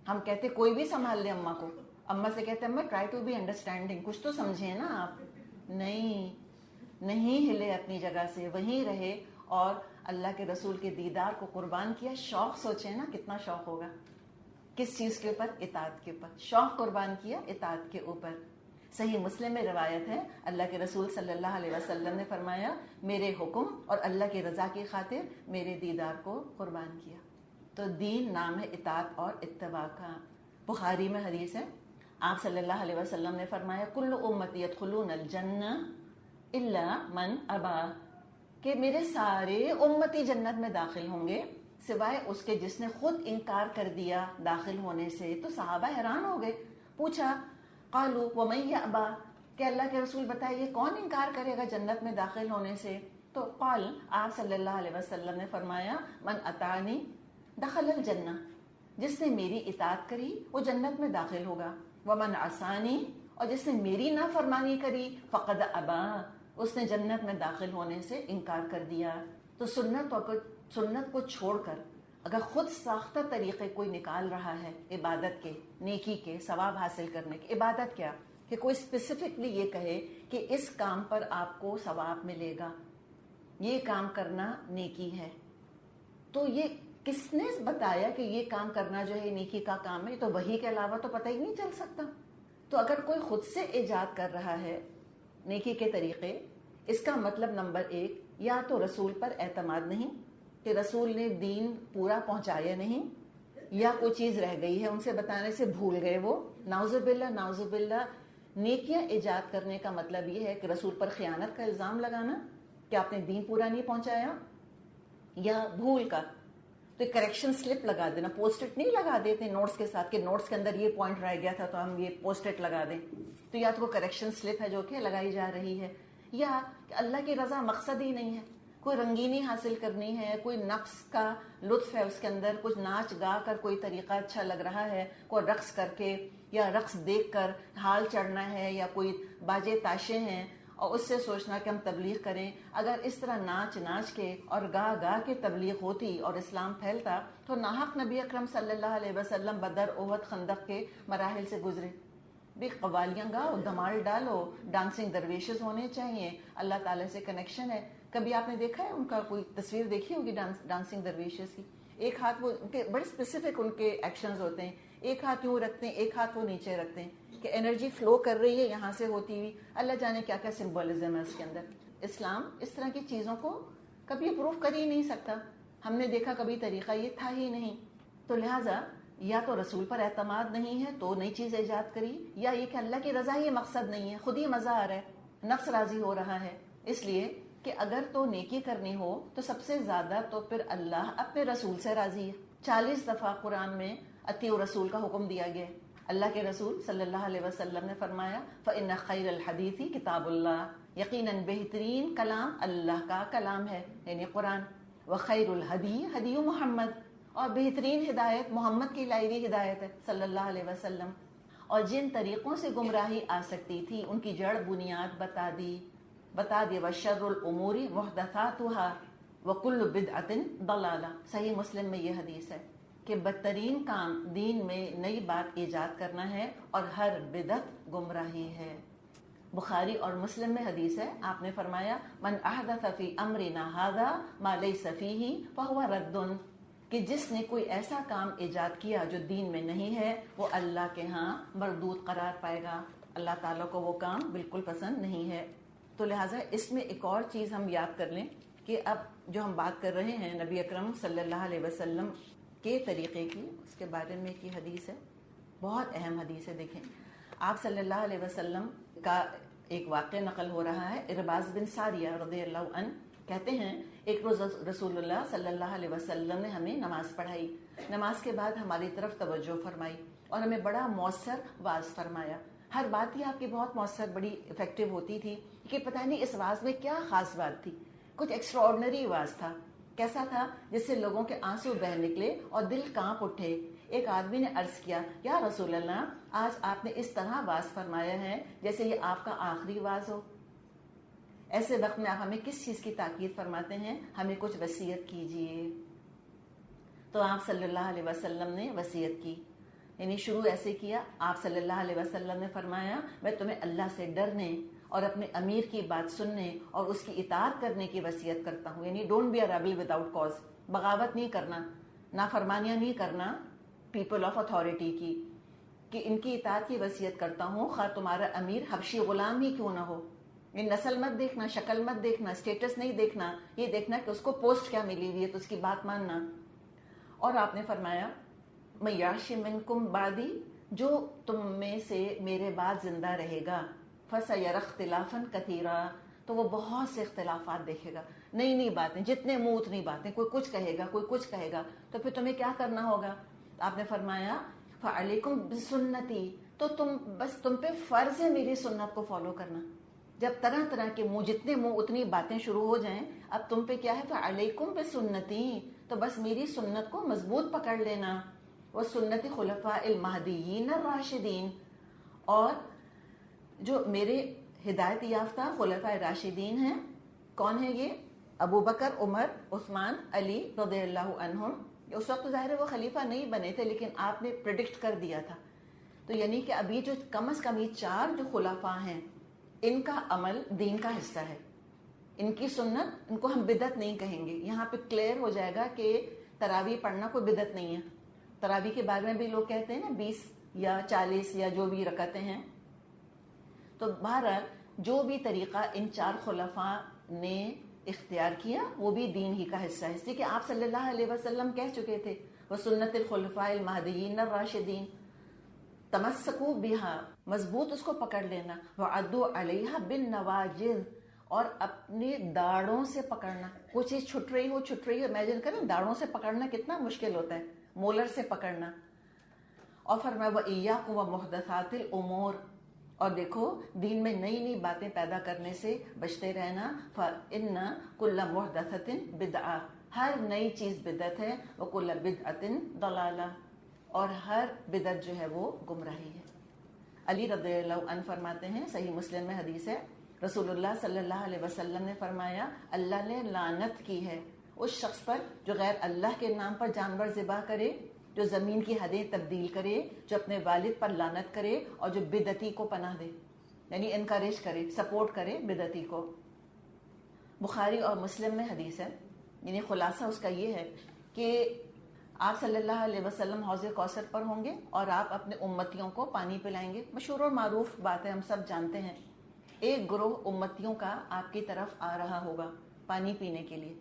ہم کہتے کوئی بھی سنبھال لے اماں کو، اماں سے کہتے اماں ٹرائی ٹو بی انڈرسٹینڈنگ، کچھ تو سمجھیں نا آپ، نہیں ہلے اپنی جگہ سے، وہیں رہے اور اللہ کے رسول کے دیدار کو قربان کیا۔ شوق سوچیں نا کتنا شوق ہوگا، کس چیز کے اوپر؟ اطاعت کے اوپر، شوق قربان کیا اطاعت کے اوپر۔ صحیح مسلم میں روایت ہے، اللہ کے رسول صلی اللہ علیہ وسلم نے فرمایا میرے حکم اور اللہ کی رضا کی خاطر میرے دیدار کو قربان کیا۔ تو دین نام ہے اطاعت اور اتباع کا۔ بخاری میں حدیث ہے، آپ صلی اللہ علیہ وسلم نے فرمایا کل امتی یدخلون الجنہ الا من ابا، کہ میرے سارے امتی جنت میں داخل ہوں گے سوائے اس کے جس نے خود انکار کر دیا داخل ہونے سے۔ تو صحابہ حیران ہو گئے، پوچھا قالوا ومن یأبی، کہ اللہ کے رسول بتائیے کون انکار کرے گا جنت میں داخل ہونے سے؟ تو قال، آپ صلی اللہ علیہ وسلم نے فرمایا، من اطاعنی دخل الجنہ، جس نے میری اطاعت کری وہ جنت میں داخل ہوگا، ومن عصانی، اور جس نے میری نافرمانی کری فقد ابا، اس نے جنت میں داخل ہونے سے انکار کر دیا۔ تو سنت کو چھوڑ کر اگر خود ساختہ طریقے کوئی نکال رہا ہے عبادت کے، نیکی کے، ثواب حاصل کرنے کے، عبادت کیا کہ کوئی اسپیسیفکلی یہ کہے کہ اس کام پر آپ کو ثواب ملے گا، یہ کام کرنا نیکی ہے، تو یہ کس نے بتایا کہ یہ کام کرنا جو ہے نیکی کا کام ہے؟ تو وحی کے علاوہ تو پتہ ہی نہیں چل سکتا۔ تو اگر کوئی خود سے ایجاد کر رہا ہے نیکی کے طریقے، اس کا مطلب نمبر 1 یا تو رسول پر اعتماد نہیں کہ رسول نے دین پورا پہنچایا نہیں، یا کوئی چیز رہ گئی ہے ان سے بتانے سے بھول گئے وہ، نعوذ باللہ نعوذ باللہ۔ نیکیاں ایجاد کرنے کا مطلب یہ ہے کہ رسول پر خیانت کا الزام لگانا کہ آپ نے دین پورا نہیں پہنچایا، یا بھول کا تو کریکشن سلپ لگا دینا، پوسٹ اٹ نہیں لگا دیتے نوٹس کے ساتھ کہ نوٹس کے اندر یہ پوائنٹ رہ گیا تھا تو ہم یہ پوسٹ اٹ لگا دیں، تو یا تو وہ کریکشن سلپ ہے جو کہ لگائی جا رہی ہے، یا کہ اللہ کی رضا مقصد ہی نہیں ہے، کوئی رنگینی حاصل کرنی ہے، کوئی نفس کا لطف ہے اس کے اندر، کچھ ناچ گا کر کوئی طریقہ اچھا لگ رہا ہے، کوئی رقص کر کے یا رقص دیکھ کر حال چڑھنا ہے، یا کوئی باجے تاشے ہیں اور اس سے سوچنا کہ ہم تبلیغ کریں۔ اگر اس طرح ناچ ناچ کے اور گا گا کے تبلیغ ہوتی اور اسلام پھیلتا تو ناحق نبی اکرم صلی اللہ علیہ وسلم بدر، احد، خندق کے مراحل سے گزرے۔ بھی قوالیاں گاؤ، دھمال ڈالو، ڈانسنگ درویشز ہونے چاہیے، اللہ تعالیٰ سے کنیکشن ہے۔ کبھی آپ نے دیکھا ہے ان کا کوئی تصویر دیکھی ہوگی ڈانسنگ درویشز کی؟ ایک ہاتھ وہ ان کے بڑے اسپیسیفک ان کے ایکشنز ہوتے ہیں، ایک ہاتھ یوں رکھتے ہیں، ایک ہاتھ وہ نیچے رکھتے ہیں کہ انرجی فلو کر رہی ہے یہاں سے ہوتی ہوئی، اللہ جانے کیا کیا سمبولزم ہے اس کے اندر۔ اسلام اس طرح کی چیزوں کو کبھی اپروو کر ہی نہیں سکتا، ہم نے دیکھا کبھی طریقہ یہ تھا ہی نہیں۔ تو لہٰذا یا تو رسول پر اعتماد نہیں ہے تو نئی چیز ایجاد کری، یا یہ کہ اللہ کی رضا ہی مقصد نہیں ہے، خود ہی مزہ آ رہا ہے، نفس راضی ہو رہا ہے۔ اس لیے کہ اگر تو نیکی کرنی ہو تو سب سے زیادہ تو پھر اللہ اپنے رسول سے راضی ہے۔ 40 دفعہ قرآن میں اطیعوا رسول کا حکم دیا گیا ہے۔ اللہ کے رسول صلی اللہ علیہ وسلم نے فرمایا فإن خیر الحدیث کتاب اللہ، یقیناً بہترین کلام اللہ کا کلام ہے یعنی قرآن، وخیر الہدی ہدی محمد، اور بہترین ہدایت محمد کی لائی ہوئی ہدایت ہے صلی اللہ علیہ وسلم۔ اور جن طریقوں سے گمراہی آ سکتی تھی ان کی جڑ بنیاد بتا دی وشر الامور محدثاتها وکل بدعۃ ضلالہ۔ صحیح مسلم میں یہ حدیث ہے کہ بدترین کام دین میں نئی بات ایجاد کرنا ہے اور ہر بدعت گمراہی ہے۔ بخاری اور مسلم میں حدیث ہے، آپ نے فرمایا من احدث فی امرنا ھذا ما لیس فیہ فہو رد، کہ جس نے کوئی ایسا کام ایجاد کیا جو دین میں نہیں ہے وہ اللہ کے ہاں مردود قرار پائے گا، اللہ تعالیٰ کو وہ کام بالکل پسند نہیں ہے۔ تو لہٰذا اس میں ایک اور چیز ہم یاد کر لیں کہ اب جو ہم بات کر رہے ہیں نبی اکرم صلی اللہ علیہ وسلم کے طریقے کی، اس کے بارے میں کی حدیث ہے، بہت اہم حدیث ہے۔ دیکھیں آپ صلی اللہ علیہ وسلم کا ایک واقعہ نقل ہو رہا ہے، ارباز بن ساریہ رضی اللہ عنہ کہتے ہیں ایک روز رسول اللہ صلی اللہ علیہ وسلم نے ہمیں نماز پڑھائی، نماز کے بعد ہماری طرف توجہ فرمائی اور ہمیں بڑا مؤثر واعظ فرمایا۔ ہر بات ہی آپ کی بہت مؤثر، بڑی افیکٹو ہوتی تھی کہ پتہ نہیں اس واعظ میں کیا خاص بات تھی، کچھ ایکسٹرا آرڈنری واعظ تھا۔ کیسا تھا؟ جس سے لوگوں کے آنسو بہہ نکلے اور دل کانپ اٹھے۔ ایک آدمی نے عرض کیا یا رسول اللہ، آج آپ نے اس طرح واعظ فرمایا ہے جیسے یہ آپ کا آخری واعظ ہو، ایسے وقت میں آپ ہمیں کس چیز کی تاکید فرماتے ہیں؟ ہمیں کچھ وصیت کیجیے۔ تو آپ صلی اللہ علیہ وسلم نے وصیت کی، یعنی شروع ایسے کیا، آپ صلی اللہ علیہ وسلم نے فرمایا میں تمہیں اللہ سے ڈرنے اور اپنے امیر کی بات سننے اور اس کی اطاعت کرنے کی وصیت کرتا ہوں، یعنی don't be a rebel without cause, بغاوت نہیں کرنا، نافرمانیاں نہیں کرنا پیپل آف اتھارٹی کی، کہ ان کی اطاعت کی وصیت کرتا ہوں خواہ تمہارا امیر حبشی غلام ہی کیوں نہ ہو۔ یہ نسل مت دیکھنا، شکل مت دیکھنا، اسٹیٹس نہیں دیکھنا، یہ دیکھنا کہ اس کو پوسٹ کیا ملی ہوئی ہے تو اس کی بات ماننا۔ اور آپ نے فرمایا میں یعش منکم بعدی، جو تم میں سے میرے بعد زندہ رہے گا، فسیر اختلافا کثیرا، تو وہ بہت سے اختلافات دیکھے گا، نئی نئی باتیں، جتنے منہ اتنی باتیں، کوئی کچھ کہے گا کوئی کچھ کہے گا، تو پھر تمہیں کیا کرنا ہوگا؟ آپ نے فرمایا فعلیکم بسنتی، تو تم پہ فرض ہے میری سنت کو فالو کرنا. جب طرح طرح کے منہ، جتنے منہ اتنی باتیں شروع ہو جائیں، اب تم پہ کیا ہے، فعلیکم بسنتی، تو بس میری سنت کو مضبوط پکڑ لینا، وہ سنت خلفاء المہدیین الراشدین، اور جو میرے ہدایت یافتہ خلفاء راشدین ہیں. کون ہے یہ؟ ابو بکر، عمر، عثمان، علی رضی اللہ عنہم. اس وقت ظاہر ہے وہ خلیفہ نہیں بنے تھے، لیکن آپ نے پریڈکٹ کر دیا تھا. تو یعنی کہ ابھی جو کم از کم یہ 4 جو خلفاء ہیں، ان کا عمل دین کا حصہ ہے. ان کی سنت، ان کو ہم بدعت نہیں کہیں گے. یہاں پہ کلیئر ہو جائے گا کہ تراویح پڑھنا کوئی بدعت نہیں ہے. تراویح کے بارے میں بھی لوگ کہتے ہیں نا 20 یا 40 یا جو بھی رکعتیں ہیں. تو بہرحال جو بھی طریقہ ان 4 خلفاء نے اختیار کیا وہ بھی دین ہی کا حصہ ہے. اس لیے کہ آپ صلی اللہ علیہ وسلم کہہ چکے تھے وہ سنت الخلفاء المہدیین الراشدین، تمسکو بہا، مضبوط اس کو پکڑ لینا، وعدوا علیہا بالنواجذ، اور اپنی داڑھوں سے پکڑنا. کوئی چیز چھٹ رہی ہو، امیجن کریں داڑھوں سے پکڑنا کتنا مشکل ہوتا ہے، مولر سے پکڑنا. اور فرمایا وَإِيَّاكُمْ وَمُحْدَثَاتِ الْأُمُورِ، اور دیکھو دین میں نئی نئی باتیں پیدا کرنے سے بچتے رہنا. فَإِنَّ كُلَّ مُحْدَثَةٍ بِدْعَةٍ، ہر نئی چیز بدعت ہے. وَكُلَّ بِدْعَةٍ ضَلَالَةٍ، اور ہر بدعت جو ہے وہ گمراہی ہے. علی رضی اللہ عنہ فرماتے ہیں، صحیح مسلم میں حدیث ہے، رسول اللہ صلی اللہ علیہ وسلم نے فرمایا اللہ نے لعنت کی ہے اس شخص پر جو غیر اللہ کے نام پر جانور ذبح کرے، جو زمین کی حدیں تبدیل کرے، جو اپنے والد پر لعنت کرے، اور جو بدعتی کو پناہ دے، یعنی انکریج کرے، سپورٹ کرے بدعتی کو. بخاری اور مسلم میں حدیث ہے. یعنی خلاصہ اس کا یہ ہے کہ آپ صلی اللہ علیہ وسلم حوض کوثر پر ہوں گے اور آپ اپنے امتیوں کو پانی پلائیں گے. مشہور اور معروف بات ہے، ہم سب جانتے ہیں. ایک گروہ امتیوں کا آپ کی طرف آ رہا ہوگا پانی پینے کے لیے،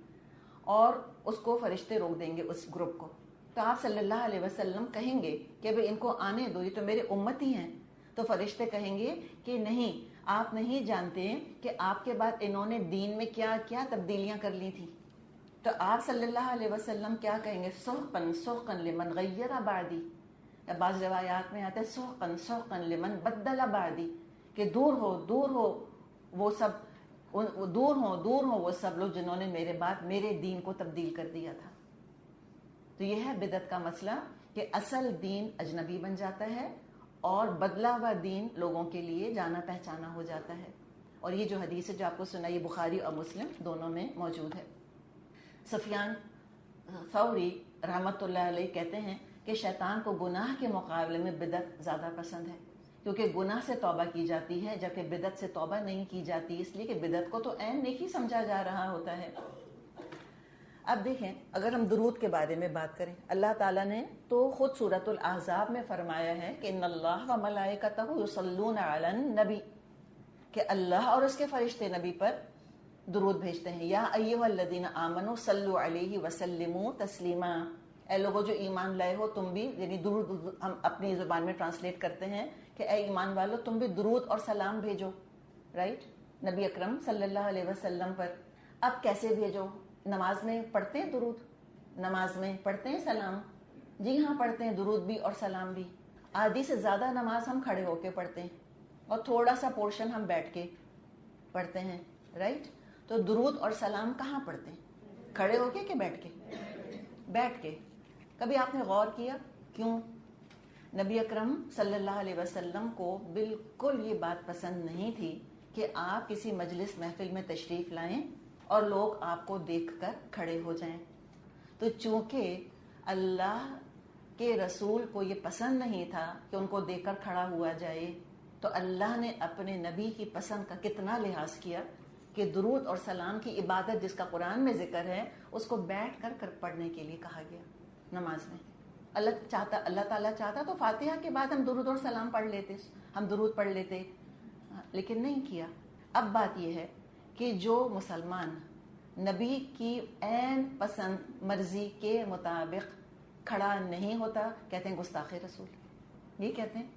اور اس کو فرشتے روک دیں گے اس گروپ کو. تو آپ صلی اللہ علیہ وسلم کہیں گے کہ بھئی ان کو آنے دو، یہ تو میرے امتی ہیں. تو فرشتے کہیں گے کہ نہیں، آپ نہیں جانتے کہ آپ کے بعد انہوں نے دین میں کیا کیا تبدیلیاں کر لی تھیں. تو آپ صلی اللہ علیہ وسلم کیا کہیں گے؟ سحقن سحقن لمن غیر بعدی، یا بعض روایات میں آتا ہے سحقن سحقن لمن بدل بعدی، کہ دور ہو وہ سب، دور ہو وہ سب لوگ جنہوں نے میرے بعد میرے دین کو تبدیل کر دیا تھا. تو یہ ہے بدعت کا مسئلہ کہ اصل دین اجنبی بن جاتا ہے اور بدلا ہوا دین لوگوں کے لیے جانا پہچانا ہو جاتا ہے. اور یہ جو حدیث ہے جو آپ کو سنائی، بخاری اور مسلم دونوں میں موجود ہے. سفیان ثوری رحمۃ اللہ علیہ کہتے ہیں کہ شیطان کو گناہ کے مقابلے میں بدعت زیادہ پسند ہے، کیونکہ گناہ سے توبہ کی جاتی ہے جبکہ بدعت سے توبہ نہیں کی جاتی، اس لیے کہ بدعت کو تو عین نیکی سمجھا جا رہا ہوتا ہے. اب دیکھیں اگر ہم درود کے بارے میں بات کریں، اللہ تعالیٰ نے تو خود سورۃ الاحزاب میں فرمایا ہے کہ ان اللہ و ملائکتہ یصلون علی النبی، کہ اللہ اور اس کے فرشتے نبی پر درود بھیجتے ہیں. یا ایھا الذین آمنوا صلوا علیہ وسلموا تسلیما، اے لوگوں جو ایمان لائے ہو تم بھی، یعنی درود ہم اپنی زبان میں ٹرانسلیٹ کرتے ہیں کہ اے ایمان والو تم بھی درود اور سلام بھیجو، رائٹ، نبی اکرم صلی اللہ علیہ وسلم پر. اب کیسے بھیجو؟ نماز میں پڑھتے ہیں درود، نماز میں پڑھتے ہیں سلام، جی ہاں پڑھتے ہیں درود بھی اور سلام بھی. آدھی سے زیادہ نماز ہم کھڑے ہو کے پڑھتے ہیں اور تھوڑا سا پورشن ہم بیٹھ کے پڑھتے ہیں، رائٹ. تو درود اور سلام کہاں پڑھتے ہیں؟ کھڑے ہو کے کہ بیٹھ کے؟ بیٹھ کے. کبھی آپ نے غور کیا کیوں؟ نبی اکرم صلی اللہ علیہ وسلم کو بالکل یہ بات پسند نہیں تھی کہ آپ کسی مجلس محفل میں تشریف لائیں اور لوگ آپ کو دیکھ کر کھڑے ہو جائیں. تو چونکہ اللہ کے رسول کو یہ پسند نہیں تھا کہ ان کو دیکھ کر کھڑا ہوا جائے، تو اللہ نے اپنے نبی کی پسند کا کتنا لحاظ کیا کہ درود اور سلام کی عبادت جس کا قرآن میں ذکر ہے اس کو بیٹھ کر پڑھنے کے لیے کہا گیا نماز میں. اللہ تعالیٰ چاہتا تو فاتحہ کے بعد ہم درود اور سلام پڑھ لیتے، ہم درود پڑھ لیتے، لیکن نہیں کیا. اب بات یہ ہے کہ جو مسلمان نبی کی عین پسند مرضی کے مطابق کھڑا نہیں ہوتا کہتے ہیں گستاخ رسول، یہ کہتے ہیں.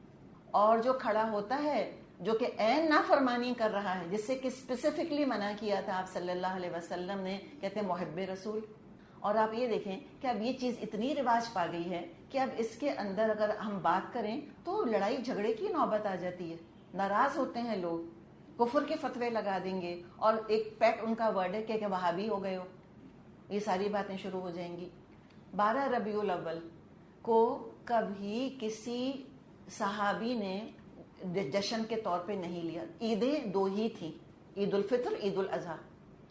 اور جو کھڑا ہوتا ہے جو کہ عین نافرمانی کر رہا ہے، جس سے کہ اسپیسیفکلی منع کیا تھا آپ صلی اللہ علیہ وسلم نے، کہتے ہیں محب رسول. اور آپ یہ دیکھیں کہ اب یہ چیز اتنی رواج پا گئی ہے کہ اب اس کے اندر اگر ہم بات کریں تو لڑائی جھگڑے کی نوبت آ جاتی ہے. ناراض ہوتے ہیں لوگ, کفر کے فتوے لگا دیں گے, اور ایک پیٹ ان کا ورڈ ہے کہ وہابی ہو گئے ہو, یہ ساری باتیں شروع ہو جائیں گی. 12 ربیع الاول کو کبھی کسی صحابی نے جشن کے طور پہ نہیں لیا. عیدیں 2 ہی تھیں, عید الفطر, عید الاضحیٰ,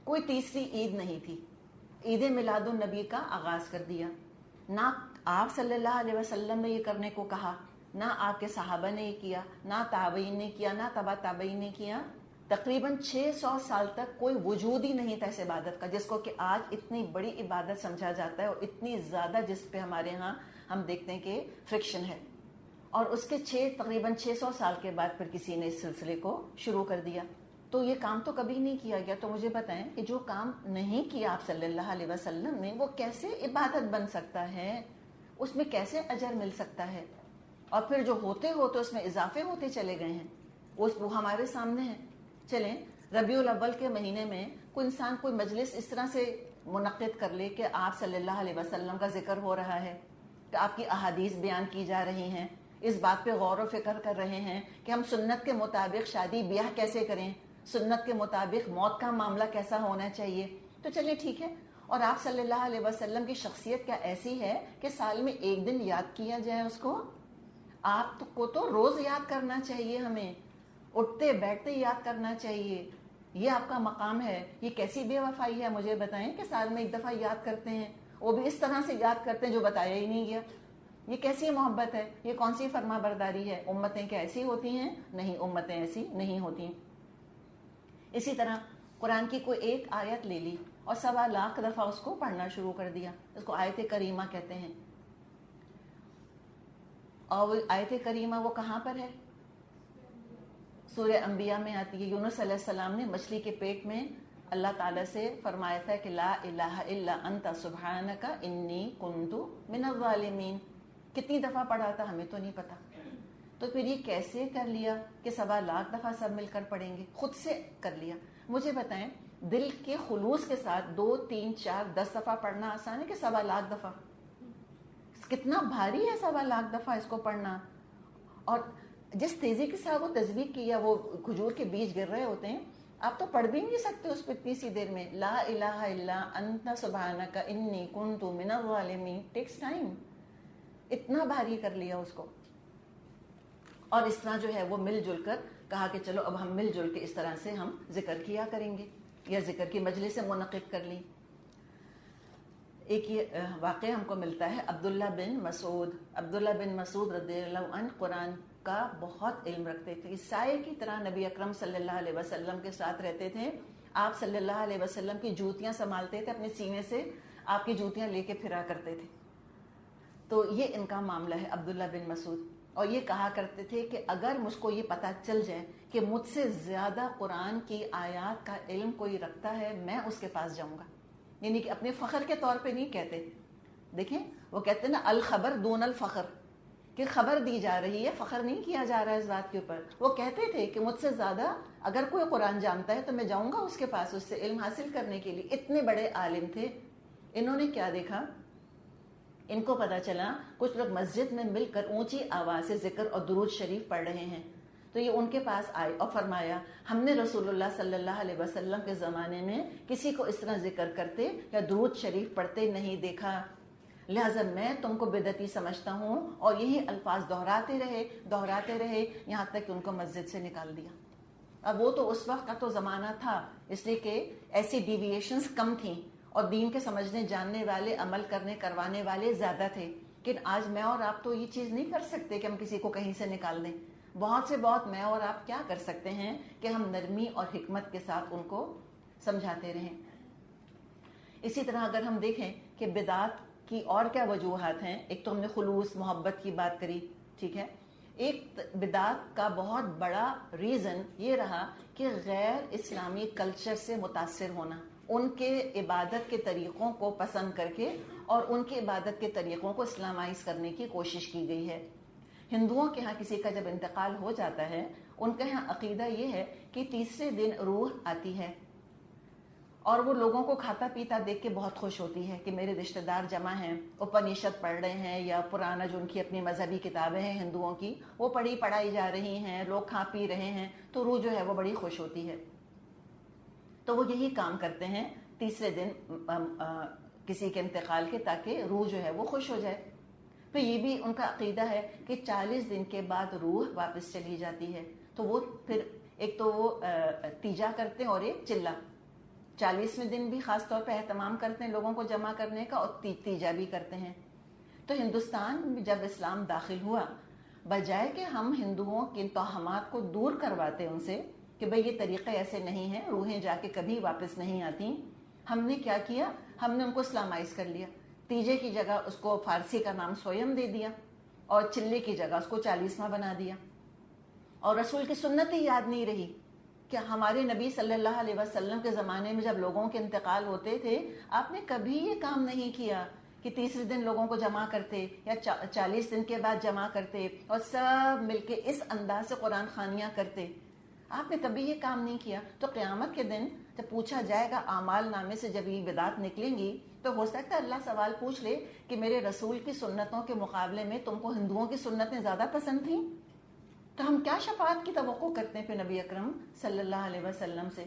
کوئی تیسری عید نہیں تھی. عید میلاد النبی کا آغاز کر دیا. نہ آپ صلی اللہ علیہ وسلم نے یہ کرنے کو کہا, نہ آپ کے صحابہ نے یہ کیا, نہ تابعین نے کیا, نہ تبع تابعین نے کیا. تقریباً 600 سال تک کوئی وجود ہی نہیں تھا اس عبادت کا, جس کو کہ آج اتنی بڑی عبادت سمجھا جاتا ہے, اور اتنی زیادہ جس پہ ہمارے ہاں ہم دیکھتے ہیں کہ فرکشن ہے. اور اس کے تقریباً 600 سال کے بعد پھر کسی نے اس سلسلے کو شروع کر دیا. تو یہ کام تو کبھی نہیں کیا گیا. تو مجھے بتائیں کہ جو کام نہیں کیا آپ صلی اللہ علیہ وسلم نے, وہ کیسے عبادت بن سکتا ہے, اس میں کیسے اجر مل سکتا ہے؟ اور پھر جو ہوتے ہوتے اس میں اضافے ہوتے چلے گئے ہیں, وہ ہمارے سامنے ہیں. چلیں ربیع الاول کے مہینے میں کوئی انسان کوئی مجلس اس طرح سے منعقد کر لے کہ آپ صلی اللہ علیہ وسلم کا ذکر ہو رہا ہے, کہ آپ کی احادیث بیان کی جا رہی ہیں, اس بات پہ غور و فکر کر رہے ہیں کہ ہم سنت کے مطابق شادی بیاہ کیسے کریں, سنت کے مطابق موت کا معاملہ کیسا ہونا چاہیے. تو چلیے ٹھیک ہے. اور آپ صلی اللہ علیہ وسلم کی شخصیت کیا ایسی ہے کہ سال میں ایک دن یاد کیا جائے اس کو؟ آپ کو تو روز یاد کرنا چاہیے, ہمیں اٹھتے بیٹھتے یاد کرنا چاہیے. یہ آپ کا مقام ہے. یہ کیسی بے وفائی ہے مجھے بتائیں کہ سال میں ایک دفعہ یاد کرتے ہیں, وہ بھی اس طرح سے یاد کرتے ہیں جو بتایا ہی نہیں گیا. یہ کیسی محبت ہے, یہ کون سی فرما برداری ہے؟ امتیں کیا ایسی ہوتی ہیں؟ نہیں, امتیں ایسی نہیں ہوتی. اسی طرح قرآن کی کوئی ایک آیت لے لی اور 1.25 لاکھ دفعہ اس کو پڑھنا شروع کر دیا. اس کو آیت کریمہ کہتے ہیں. اور آیت کریمہ وہ کہاں پر ہے؟ سورہ انبیاء میں آتی ہے. یونس علیہ السلام نے مچھلی کے پیٹ میں اللہ تعالیٰ سے فرمایا تھا کہ لا الہ الا انت سبحانک انی کنت من الظالمین. کتنی دفعہ پڑھا تھا ہمیں تو نہیں پتا. تو پھر یہ کیسے کر لیا کہ 1.25 لاکھ دفعہ سب مل کر پڑھیں گے؟ خود سے کر لیا. مجھے بتائیں دل کے خلوص کے ساتھ 2 3 4 10 دفعہ پڑھنا آسان ہے کہ 1.25 لاکھ دفعہ؟ کتنا بھاری ہے 1.25 لاکھ دفعہ اس کو پڑھنا. اور جس تیزی کے ساتھ وہ تسبیح کی یا وہ کھجور کے بیج گر رہے ہوتے ہیں, آپ تو پڑھ بھی نہیں سکتے اس پہ اتنی سی دیر میں. لا الہ الا انت سبحانک انی کنت من الظالمین ٹیکس ٹائم. اتنا بھاری کر لیا اس کو. اور اس طرح جو ہے وہ مل جل کر کہا کہ چلو اب ہم مل جل کے اس طرح سے ہم ذکر کیا کریں گے, یا ذکر کی مجلس منعقد کر لی. ایک یہ واقعہ ہم کو ملتا ہے عبداللہ بن مسعود رضی اللہ عنہ قرآن کا بہت علم رکھتے تھے. سائے کی طرح نبی اکرم صلی اللہ علیہ وسلم کے ساتھ رہتے تھے. آپ صلی اللہ علیہ وسلم کی جوتیاں سنبھالتے تھے, اپنے سینے سے آپ کی جوتیاں لے کے پھرا کرتے تھے. تو یہ ان کا معاملہ ہے عبداللہ بن مسعود. اور یہ کہا کرتے تھے کہ اگر مجھ کو یہ پتہ چل جائے کہ مجھ سے زیادہ قرآن کی آیات کا علم کوئی رکھتا ہے, میں اس کے پاس جاؤں گا. یعنی کہ اپنے فخر کے طور پہ نہیں کہتے. دیکھیں وہ کہتے ہیں نا الخبر دون الفخر, کہ خبر دی جا رہی ہے, فخر نہیں کیا جا رہا ہے اس بات کے اوپر. وہ کہتے تھے کہ مجھ سے زیادہ اگر کوئی قرآن جانتا ہے تو میں جاؤں گا اس کے پاس اس سے علم حاصل کرنے کے لیے. اتنے بڑے عالم تھے. انہوں نے کیا دیکھا, ان کو پتا چلا کچھ لوگ مسجد میں مل کر اونچی آواز سے ذکر اور درود شریف پڑھ رہے ہیں. تو یہ ان کے پاس آئے اور فرمایا ہم نے رسول اللہ صلی اللہ علیہ وسلم کے زمانے میں کسی کو اس طرح ذکر کرتے یا درود شریف پڑھتے نہیں دیکھا, لہذا میں تم کو بدعتی سمجھتا ہوں. اور یہی الفاظ دہراتے رہے یہاں تک کہ ان کو مسجد سے نکال دیا. اب وہ تو اس وقت کا تو زمانہ تھا, اس لیے کہ ایسی ڈیویشنز کم تھیں اور دین کے سمجھنے جاننے والے, عمل کرنے کروانے والے زیادہ تھے. لیکن آج میں اور آپ تو یہ چیز نہیں کر سکتے کہ ہم کسی کو کہیں سے نکال دیں. بہت سے بہت میں اور آپ کیا کر سکتے ہیں کہ ہم نرمی اور حکمت کے ساتھ ان کو سمجھاتے رہیں. اسی طرح اگر ہم دیکھیں کہ بدعات کی اور کیا وجوہات ہیں. ایک تو ہم نے خلوص محبت کی بات کری, ٹھیک ہے. ایک بدعات کا بہت بڑا ریزن یہ رہا کہ غیر اسلامی کلچر سے متاثر ہونا, ان کے عبادت کے طریقوں کو پسند کر کے اور ان کے عبادت کے طریقوں کو اسلامائز کرنے کی کوشش کی گئی ہے. ہندوؤں کے ہاں کسی کا جب انتقال ہو جاتا ہے, ان کے ہاں عقیدہ یہ ہے کہ تیسرے دن روح آتی ہے اور وہ لوگوں کو کھاتا پیتا دیکھ کے بہت خوش ہوتی ہے کہ میرے رشتہ دار جمع ہیں، اپنیشد پڑھ رہے ہیں یا پرانا جو ان کی اپنی مذہبی کتابیں ہیں ہندوؤں کی وہ پڑھائی جا رہی ہیں، لوگ کھا پی رہے ہیں، تو روح جو ہے وہ بڑی خوش ہوتی ہے۔ تو وہ یہی کام کرتے ہیں تیسرے دن کسی کے انتقال کے، تاکہ روح جو ہے وہ خوش ہو جائے۔ تو یہ بھی ان کا عقیدہ ہے کہ 40 دن کے بعد روح واپس چلی جاتی ہے۔ تو وہ پھر ایک تو وہ تیجا کرتے ہیں اور ایک چلہ، 40ویں دن بھی خاص طور پہ اہتمام کرتے ہیں لوگوں کو جمع کرنے کا، اور تیجا بھی کرتے ہیں۔ تو ہندوستان میں جب اسلام داخل ہوا، بجائے کہ ہم ہندوؤں کے توہمات کو دور کرواتے ان سے کہ بھئی یہ طریقے ایسے نہیں ہیں، روحیں جا کے کبھی واپس نہیں آتی، ہم نے کیا کیا؟ ہم نے ان کو اسلامائز کر لیا۔ تیجے کی جگہ اس کو فارسی کا نام سویم دے دیا، اور چلے کی جگہ اس کو 40واں بنا دیا، اور رسول کی سنت ہی یاد نہیں رہی کہ ہمارے نبی صلی اللہ علیہ وسلم کے زمانے میں جب لوگوں کے انتقال ہوتے تھے، آپ نے کبھی یہ کام نہیں کیا کہ تیسرے دن لوگوں کو جمع کرتے یا 40 دن کے بعد جمع کرتے اور سب مل کے اس انداز سے قرآن خوانیاں کرتے۔ آپ نے کبھی یہ کام نہیں کیا۔ تو قیامت کے دن جب پوچھا جائے گا اعمال نامے سے، جب یہ بدعات نکلیں گی، تو ہو سکتا ہے اللہ سوال پوچھ لے کہ میرے رسول کی سنتوں کے مقابلے میں تم کو ہندوؤں کی سنتیں زیادہ پسند تھیں؟ تو ہم کیا شفاعت کی توقع کرتے ہیں پھر نبی اکرم صلی اللہ علیہ وسلم سے؟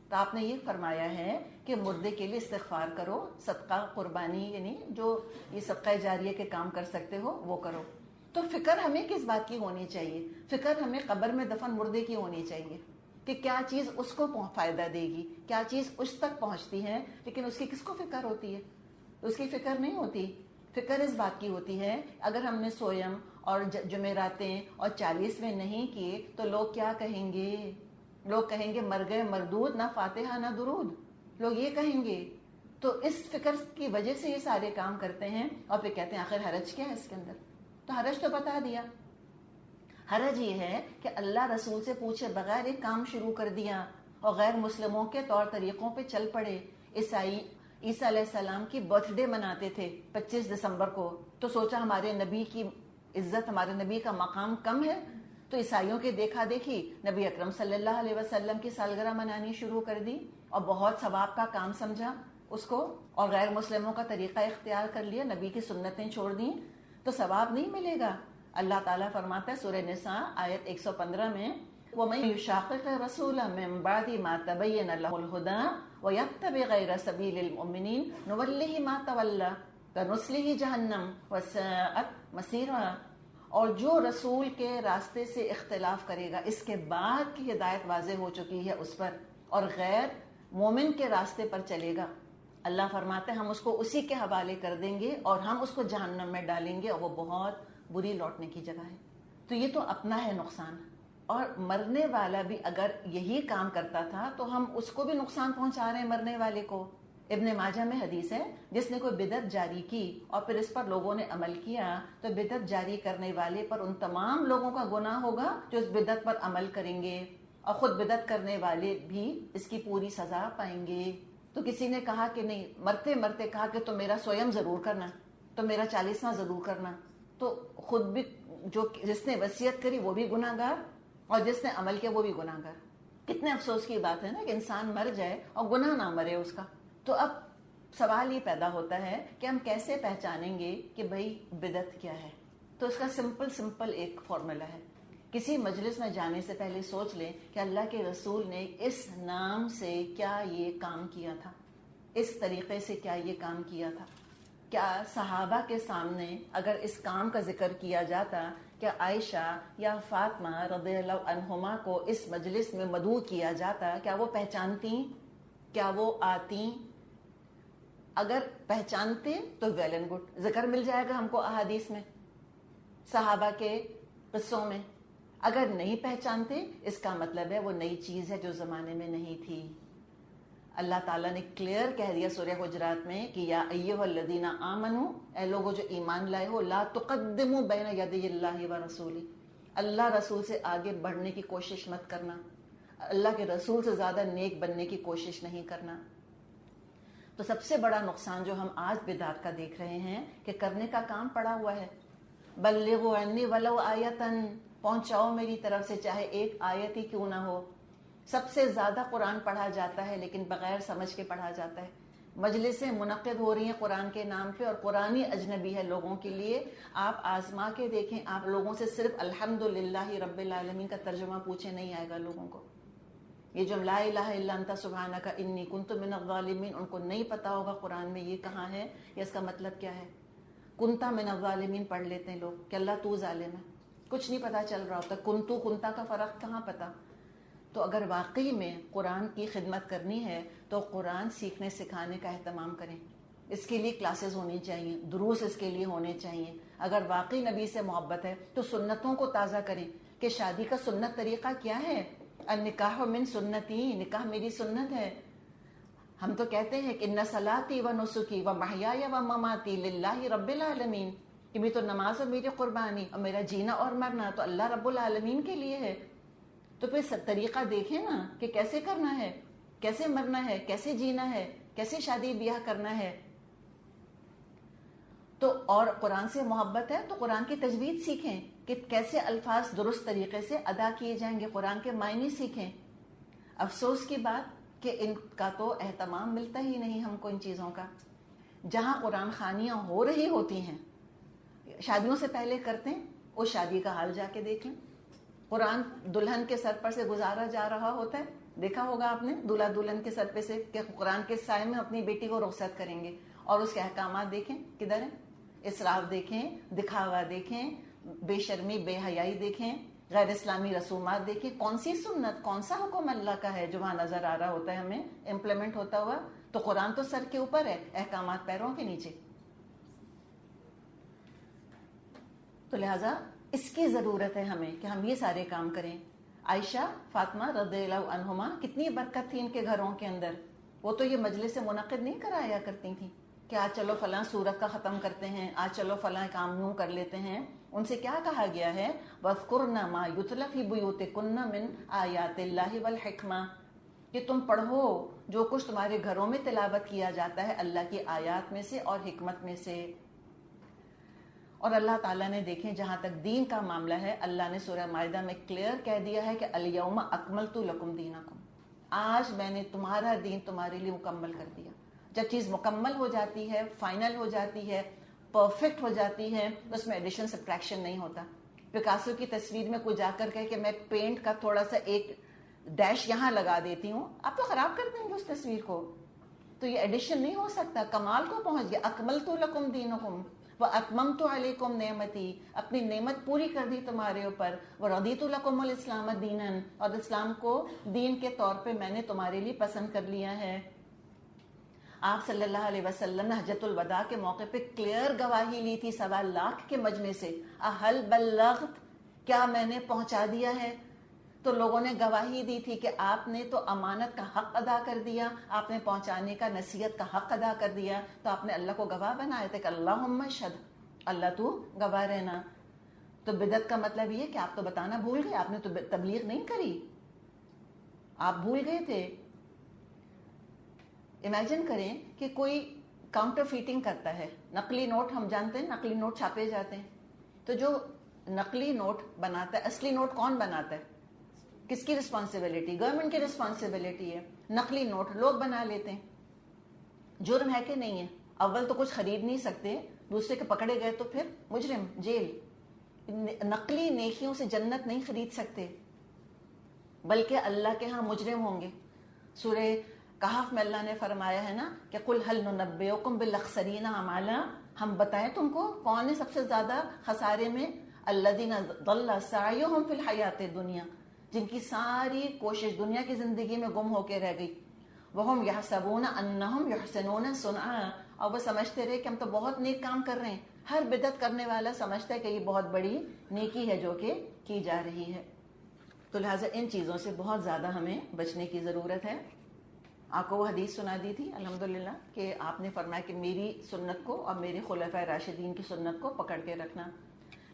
تو آپ نے یہ فرمایا ہے کہ مردے کے لیے استغفار کرو، صدقہ قربانی یعنی جو یہ صدقہ جاریہ کے کام کر سکتے ہو وہ کرو۔ تو فکر ہمیں کس بات کی ہونی چاہیے؟ فکر ہمیں قبر میں دفن مردے کی ہونی چاہیے کہ کیا چیز اس کو فائدہ دے گی، کیا چیز اس تک پہنچتی ہے، لیکن اس کی کس کو فکر ہوتی ہے؟ اس کی فکر نہیں ہوتی۔ فکر اس بات کی ہوتی ہے اگر ہم نے سویم اور جمعراتیں اور 40ویں نہیں کیے تو لوگ کیا کہیں گے؟ لوگ کہیں گے مر گئے مردود، نہ فاتحہ نہ درود، لوگ یہ کہیں گے۔ تو اس فکر کی وجہ سے یہ سارے کام کرتے ہیں، اور پھر کہتے ہیں آخر حرج کیا ہے اس کے اندر؟ تو حرج تو بتا دیا۔ حرج یہ ہے کہ اللہ رسول سے پوچھے بغیر ایک کام شروع کر دیا اور غیر مسلموں کے طور طریقوں پہ چل پڑے۔ عیسیٰ علیہ السلام کی برتھ ڈے مناتے تھے 25 دسمبر کو، تو سوچا ہمارے نبی کی عزت، ہمارے نبی کا مقام کم ہے، تو عیسائیوں کے دیکھا دیکھی نبی اکرم صلی اللہ علیہ وسلم کی سالگرہ منانی شروع کر دی، اور بہت ثواب کا کام سمجھا اس کو، اور غیر مسلموں کا طریقہ اختیار کر لیا، نبی کی سنتیں چھوڑ دیں، تو ثواب نہیں ملے گا۔ اللہ تعالیٰ فرماتا ہے سورہ نساء آیت 115 میں، وَمَن يُشَاقِقِ الرَّسُولَ مِن بَعْدِ مَا تَبَيَّنَ لَهُ الْهُدَىٰ وَيَتَّبِعْ غَيْرَ سَبِيلِ الْمُؤْمِنِينَ نُوَلِّهِ مَا تَوَلَّىٰ وَنُصْلِهِ جَهَنَّمَ وَسَاءَتْ مَصِيرًا۔ اور جو رسول کے راستے سے اختلاف کرے گا، اس کے بعد کی ہدایت واضح ہو چکی ہے اس پر، اور غیر مومن کے راستے پر چلے گا، اللہ فرماتے ہیں ہم اس کو اسی کے حوالے کر دیں گے اور ہم اس کو جہنم میں ڈالیں گے، اور وہ بہت بری لوٹنے کی جگہ ہے۔ تو یہ تو اپنا ہے نقصان، اور مرنے والا بھی اگر یہی کام کرتا تھا تو ہم اس کو بھی نقصان پہنچا رہے ہیں مرنے والے کو۔ ابن ماجہ میں حدیث ہے، جس نے کوئی بدعت جاری کی اور پھر اس پر لوگوں نے عمل کیا تو بدعت جاری کرنے والے پر ان تمام لوگوں کا گناہ ہوگا جو اس بدعت پر عمل کریں گے، اور خود بدعت کرنے والے بھی اس کی پوری سزا پائیں گے۔ تو کسی نے کہا کہ نہیں، مرتے مرتے کہا کہ تو میرا سویم ضرور کرنا، تو میرا 40واں ضرور کرنا، تو خود بھی جس نے وصیت کری وہ بھی گناہ گار، اور جس نے عمل کیا وہ بھی گناہ گار۔ کتنے افسوس کی بات ہے نا کہ انسان مر جائے اور گناہ نہ مرے اس کا۔ تو اب سوال یہ پیدا ہوتا ہے کہ ہم کیسے پہچانیں گے کہ بھئی بدعت کیا ہے؟ تو اس کا سمپل ایک فارمولا ہے۔ کسی مجلس میں جانے سے پہلے سوچ لیں کہ اللہ کے رسول نے اس نام سے کیا یہ کام کیا تھا، اس طریقے سے کیا یہ کام کیا تھا۔ کیا صحابہ کے سامنے اگر اس کام کا ذکر کیا جاتا، کیا عائشہ یا فاطمہ رضی اللہ عنہما کو اس مجلس میں مدعو کیا جاتا، کیا وہ پہچانتی؟ کیا وہ آتی؟ اگر پہچانتے تو ویل اینڈ گڈ، ذکر مل جائے گا ہم کو احادیث میں، صحابہ کے قصوں میں۔ اگر نہیں پہچانتے، اس کا مطلب ہے وہ نئی چیز ہے جو زمانے میں نہیں تھی۔ اللہ تعالیٰ نے کلیئر کہہ دیا سورہ حجرات میں کہ یا ایھا الذین آمنو، اے لوگوں جو ایمان لائے ہو، لا تقدموا بین یدی اللہ ورسولہ، اللہ رسول سے آگے بڑھنے کی کوشش مت کرنا، اللہ کے رسول سے زیادہ نیک بننے کی کوشش نہیں کرنا۔ تو سب سے بڑا نقصان جو ہم آج بدعت کا دیکھ رہے ہیں کہ کرنے کا کام پڑا ہوا ہے، بلغوا عنی ولو آیۃ، پہنچاؤ میری طرف سے چاہے ایک آیت ہی کیوں نہ ہو۔ سب سے زیادہ قرآن پڑھا جاتا ہے لیکن بغیر سمجھ کے پڑھا جاتا ہے. مجلسیں منعقد ہو رہی ہیں قرآن کے نام پہ اور قرآن ہی اجنبی ہے لوگوں کے لیے. آپ آزما کے دیکھیں, آپ لوگوں سے صرف الحمدللہ رب العالمین کا ترجمہ پوچھے نہیں آئے گا لوگوں کو. یہ جو لا الہ الا انت سبحانک انی کنت من الظالمین, ان کو نہیں پتا ہوگا قرآن میں یہ کہاں ہے یا اس کا مطلب کیا ہے. کنتا من الظالمین پڑھ لیتے ہیں لوگ کہ اللہ تو ظالم ہے, کچھ نہیں پتا چل رہا ہوتا. کنتو کنتا کا فرق کہاں پتا. تو اگر واقعی میں قرآن کی خدمت کرنی ہے تو قرآن سیکھنے سکھانے کا اہتمام کریں. اس کے لیے کلاسز ہونی چاہیے, دروس اس کے لیے ہونے چاہیے. اگر واقعی نبی سے محبت ہے تو سنتوں کو تازہ کریں کہ شادی کا سنت طریقہ کیا ہے. النکاح من سنتی, نکاح میری سنت ہے. ہم تو کہتے ہیں کہ ان صلاتی و نسکی و محیای و مماتی للہ رب العالمین, کہ میری تو نماز اور میری قربانی اور میرا جینا اور مرنا تو اللہ رب العالمین کے لیے ہے. تو پھر طریقہ دیکھیں نا کہ کیسے کرنا ہے, کیسے مرنا ہے, کیسے جینا ہے, کیسے شادی بیاہ کرنا ہے. تو اور قرآن سے محبت ہے تو قرآن کی تجوید سیکھیں کہ کیسے الفاظ درست طریقے سے ادا کیے جائیں گے, قرآن کے معنی سیکھیں. افسوس کی بات کہ ان کا تو اہتمام ملتا ہی نہیں ہم کو ان چیزوں کا. جہاں قرآن خوانیاں ہو رہی ہوتی ہیں, شادیوں سے پہلے کرتے ہیں, اس شادی کا حال جا کے دیکھ لیں. قرآن دلہن کے سر پر سے گزارا جا رہا ہوتا ہے, دیکھا ہوگا آپ نے, دلہا دلہن کے سر پہ سے کہ قرآن کے سائے میں اپنی بیٹی کو رخصت کریں گے, اور اس کے احکامات دیکھیں کدھر ہیں. اسراف دیکھیں, دکھاوا دیکھیں, بے شرمی بے حیائی دیکھیں, غیر اسلامی رسومات دیکھیں. کون سی سنت, کون سا حکم اللہ کا ہے جو وہاں نظر آ رہا ہوتا ہے ہمیں امپلیمنٹ ہوتا ہوا. تو قرآن تو سر کے اوپر ہے, احکامات پیروں کے نیچے. تو لہٰذا اس کی ضرورت ہے ہمیں کہ ہم یہ سارے کام کریں. عائشہ فاطمہ رضی اللہ عنہما کتنی برکت تھی ان کے گھروں کے اندر. وہ تو یہ مجلس منعقد نہیں کرایا کرتی تھیں کہ آج چلو فلاں سورت کا ختم کرتے ہیں, آج چلو فلاں کام یوں کر لیتے ہیں. ان سے کیا کہا گیا ہے, وَاذْكُرْنَ مَا يُتْلَى فِي بُيُوتِكُنَّ مِنْ آيَاتِ اللَّهِ وَالْحِكْمَةِ, کہ تم پڑھو جو کچھ تمہارے گھروں میں تلاوت کیا جاتا ہے اللہ کی آیات میں سے اور حکمت میں سے. اور اللہ تعالیٰ نے دیکھیں جہاں تک دین کا معاملہ ہے, اللہ نے سورہ مائدہ میں کلیئر کہہ دیا ہے کہ الیوم اکملت لکم دینکم, آج میں نے تمہارا دین تمہارے لیے مکمل کر دیا. جب چیز مکمل ہو جاتی ہے, فائنل ہو جاتی ہے, پرفیکٹ ہو جاتی ہے, اس میں ایڈیشن سبٹریکشن نہیں ہوتا. پکاسو کی تصویر میں کوئی جا کر کہے کہ میں پینٹ کا تھوڑا سا ایک ڈیش یہاں لگا دیتی ہوں, آپ تو خراب کر دیں گے اس تصویر کو. تو یہ ایڈیشن نہیں ہو سکتا. کمال کو پہنچ گیا. اکملت لکم دینکم وَأَتْمَمْتُ عَلَيْكُمْ نِعْمَتِي, اپنی نعمت پوری کر دی تمہارے اوپر. وَرَضِيتُ لَكُمُ الْإِسْلَامَ دِينًا, اور اسلام کو دین کے طور پہ میں نے تمہارے لیے پسند کر لیا ہے. آپ صلی اللہ علیہ وسلم نے حجۃ الوداع کے موقع پہ کلیئر گواہی لی تھی 1.25 لاکھ کے مجمع سے, اَهَلْ بَلَّغْتُ, کیا میں نے پہنچا دیا ہے. تو لوگوں نے گواہی دی تھی کہ آپ نے تو امانت کا حق ادا کر دیا, آپ نے پہنچانے کا نصیحت کا حق ادا کر دیا. تو آپ نے اللہ کو گواہ بنایا تھا کہ اللہم اشہد, اللہ تو گواہ رہنا. تو بدعت کا مطلب یہ کہ آپ تو بتانا بھول گئے, آپ نے تو تبلیغ نہیں کری, آپ بھول گئے تھے. امیجن کریں کہ کوئی کاؤنٹر فیٹنگ کرتا ہے. نقلی نوٹ, ہم جانتے ہیں نقلی نوٹ چھاپے جاتے ہیں, تو جو نقلی نوٹ بناتا ہے, اصلی نوٹ کون بناتا ہے, کس کی رسپانسبلٹی؟ گورنمنٹ کی رسپانسبلٹی ہے. نقلی نوٹ لوگ بنا لیتے ہیں. جرم ہے کہ نہیں ہے؟ اول تو کچھ خرید نہیں سکتے, دوسرے کے پکڑے گئے تو پھر مجرم, جیل. نقلی نیکیوں سے جنت نہیں خرید سکتے, بلکہ اللہ کے ہاں مجرم ہوں گے. سورہ کہف میں اللہ نے فرمایا ہے نا کہ قُلْ هَلْ نُنَبِّئُكُمْ بِالْأَخْسَرِينَ أَعْمَالًا, ہم بتائیں تم کو کون ہے سب سے زیادہ خسارے میں. الَّذِينَ ضَلَّ سَعْيُهُمْ فِي الْحَيَاةِ الدُّنْيَا, جن کی ساری کوشش دنیا کی زندگی میں گم ہو کے رہ گئی. وَهُمْ يَحْسَبُونَ أَنَّهُمْ يُحْسِنُونَ صُنْعًا, اور وہ سمجھتے رہے کہ ہم تو بہت نیک کام کر رہے ہیں. ہر بدعت کرنے والا سمجھتا ہے کہ یہ بہت بڑی نیکی ہے جو کہ کی جا رہی ہے. تو لہٰذا ان چیزوں سے بہت زیادہ ہمیں بچنے کی ضرورت ہے. آپ کو وہ حدیث سنا دی تھی الحمدللہ کہ آپ نے فرمایا کہ میری سنت کو اور میرے خلفائے راشدین کی سنت کو پکڑ کے رکھنا.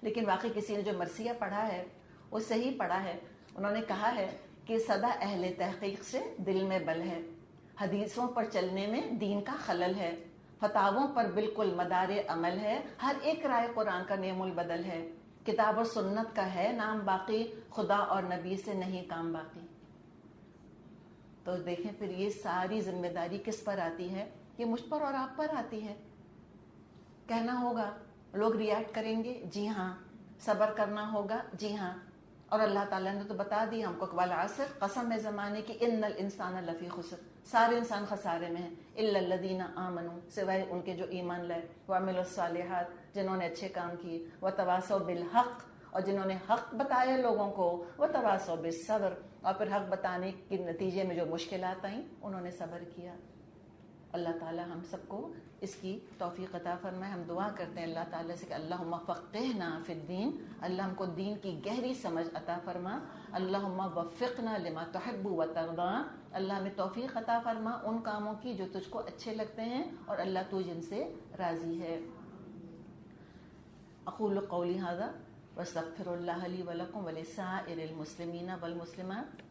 لیکن واقعی کسی نے جو مرثیہ پڑھا ہے وہ صحیح پڑھا ہے. انہوں نے کہا ہے کہ سدا اہل تحقیق سے دل میں بل ہے, حدیثوں پر چلنے میں دین کا خلل ہے, فتاووں پر بالکل مدار عمل ہے, ہر ایک رائے قرآن کا نعم البدل ہے, کتاب اور سنت کا ہے نام باقی, خدا اور نبی سے نہیں کام باقی. تو دیکھیں پھر یہ ساری ذمہ داری کس پر آتی ہے؟ یہ مجھ پر اور آپ پر آتی ہے. کہنا ہوگا، لوگ ریئیکٹ کریں گے، جی ہاں. صبر کرنا ہوگا، جی ہاں. اور اللہ تعالیٰ نے تو بتا دیا ہم کو، والعصر، قسم ہے زمانے کی، ان الانسان لفی خسر، سارے انسان خسارے میں ہیں، الا الذین آمنوا، سوائے ان کے جو ایمان لائے، وعملوا الصالحات، جنہوں نے اچھے کام کیے، وتواصوا بالحق، اور جنہوں نے حق بتایا لوگوں کو، وتواصوا بالصبر، اور پھر حق بتانے کے نتیجے میں جو مشکلات آئیں انہوں نے صبر کیا. اللہ تعالیٰ ہم سب کو اس کی توفیق عطا فرمائے. ہم دعا کرتے ہیں اللہ تعالیٰ سے کہ اللہم فقہنا فی الدین، اللہ ہم کو دین کی گہری سمجھ عطا فرما. اللہم وفقنا لما تحب و ترضا، اللہ ہمیں توفیق عطا فرما ان کاموں کی جو تجھ کو اچھے لگتے ہیں اور اللہ تو جن سے راضی ہے. اقول قولی ھذا واستغفر اللہ لی ولکم ولسائر المسلمین والمسلمات.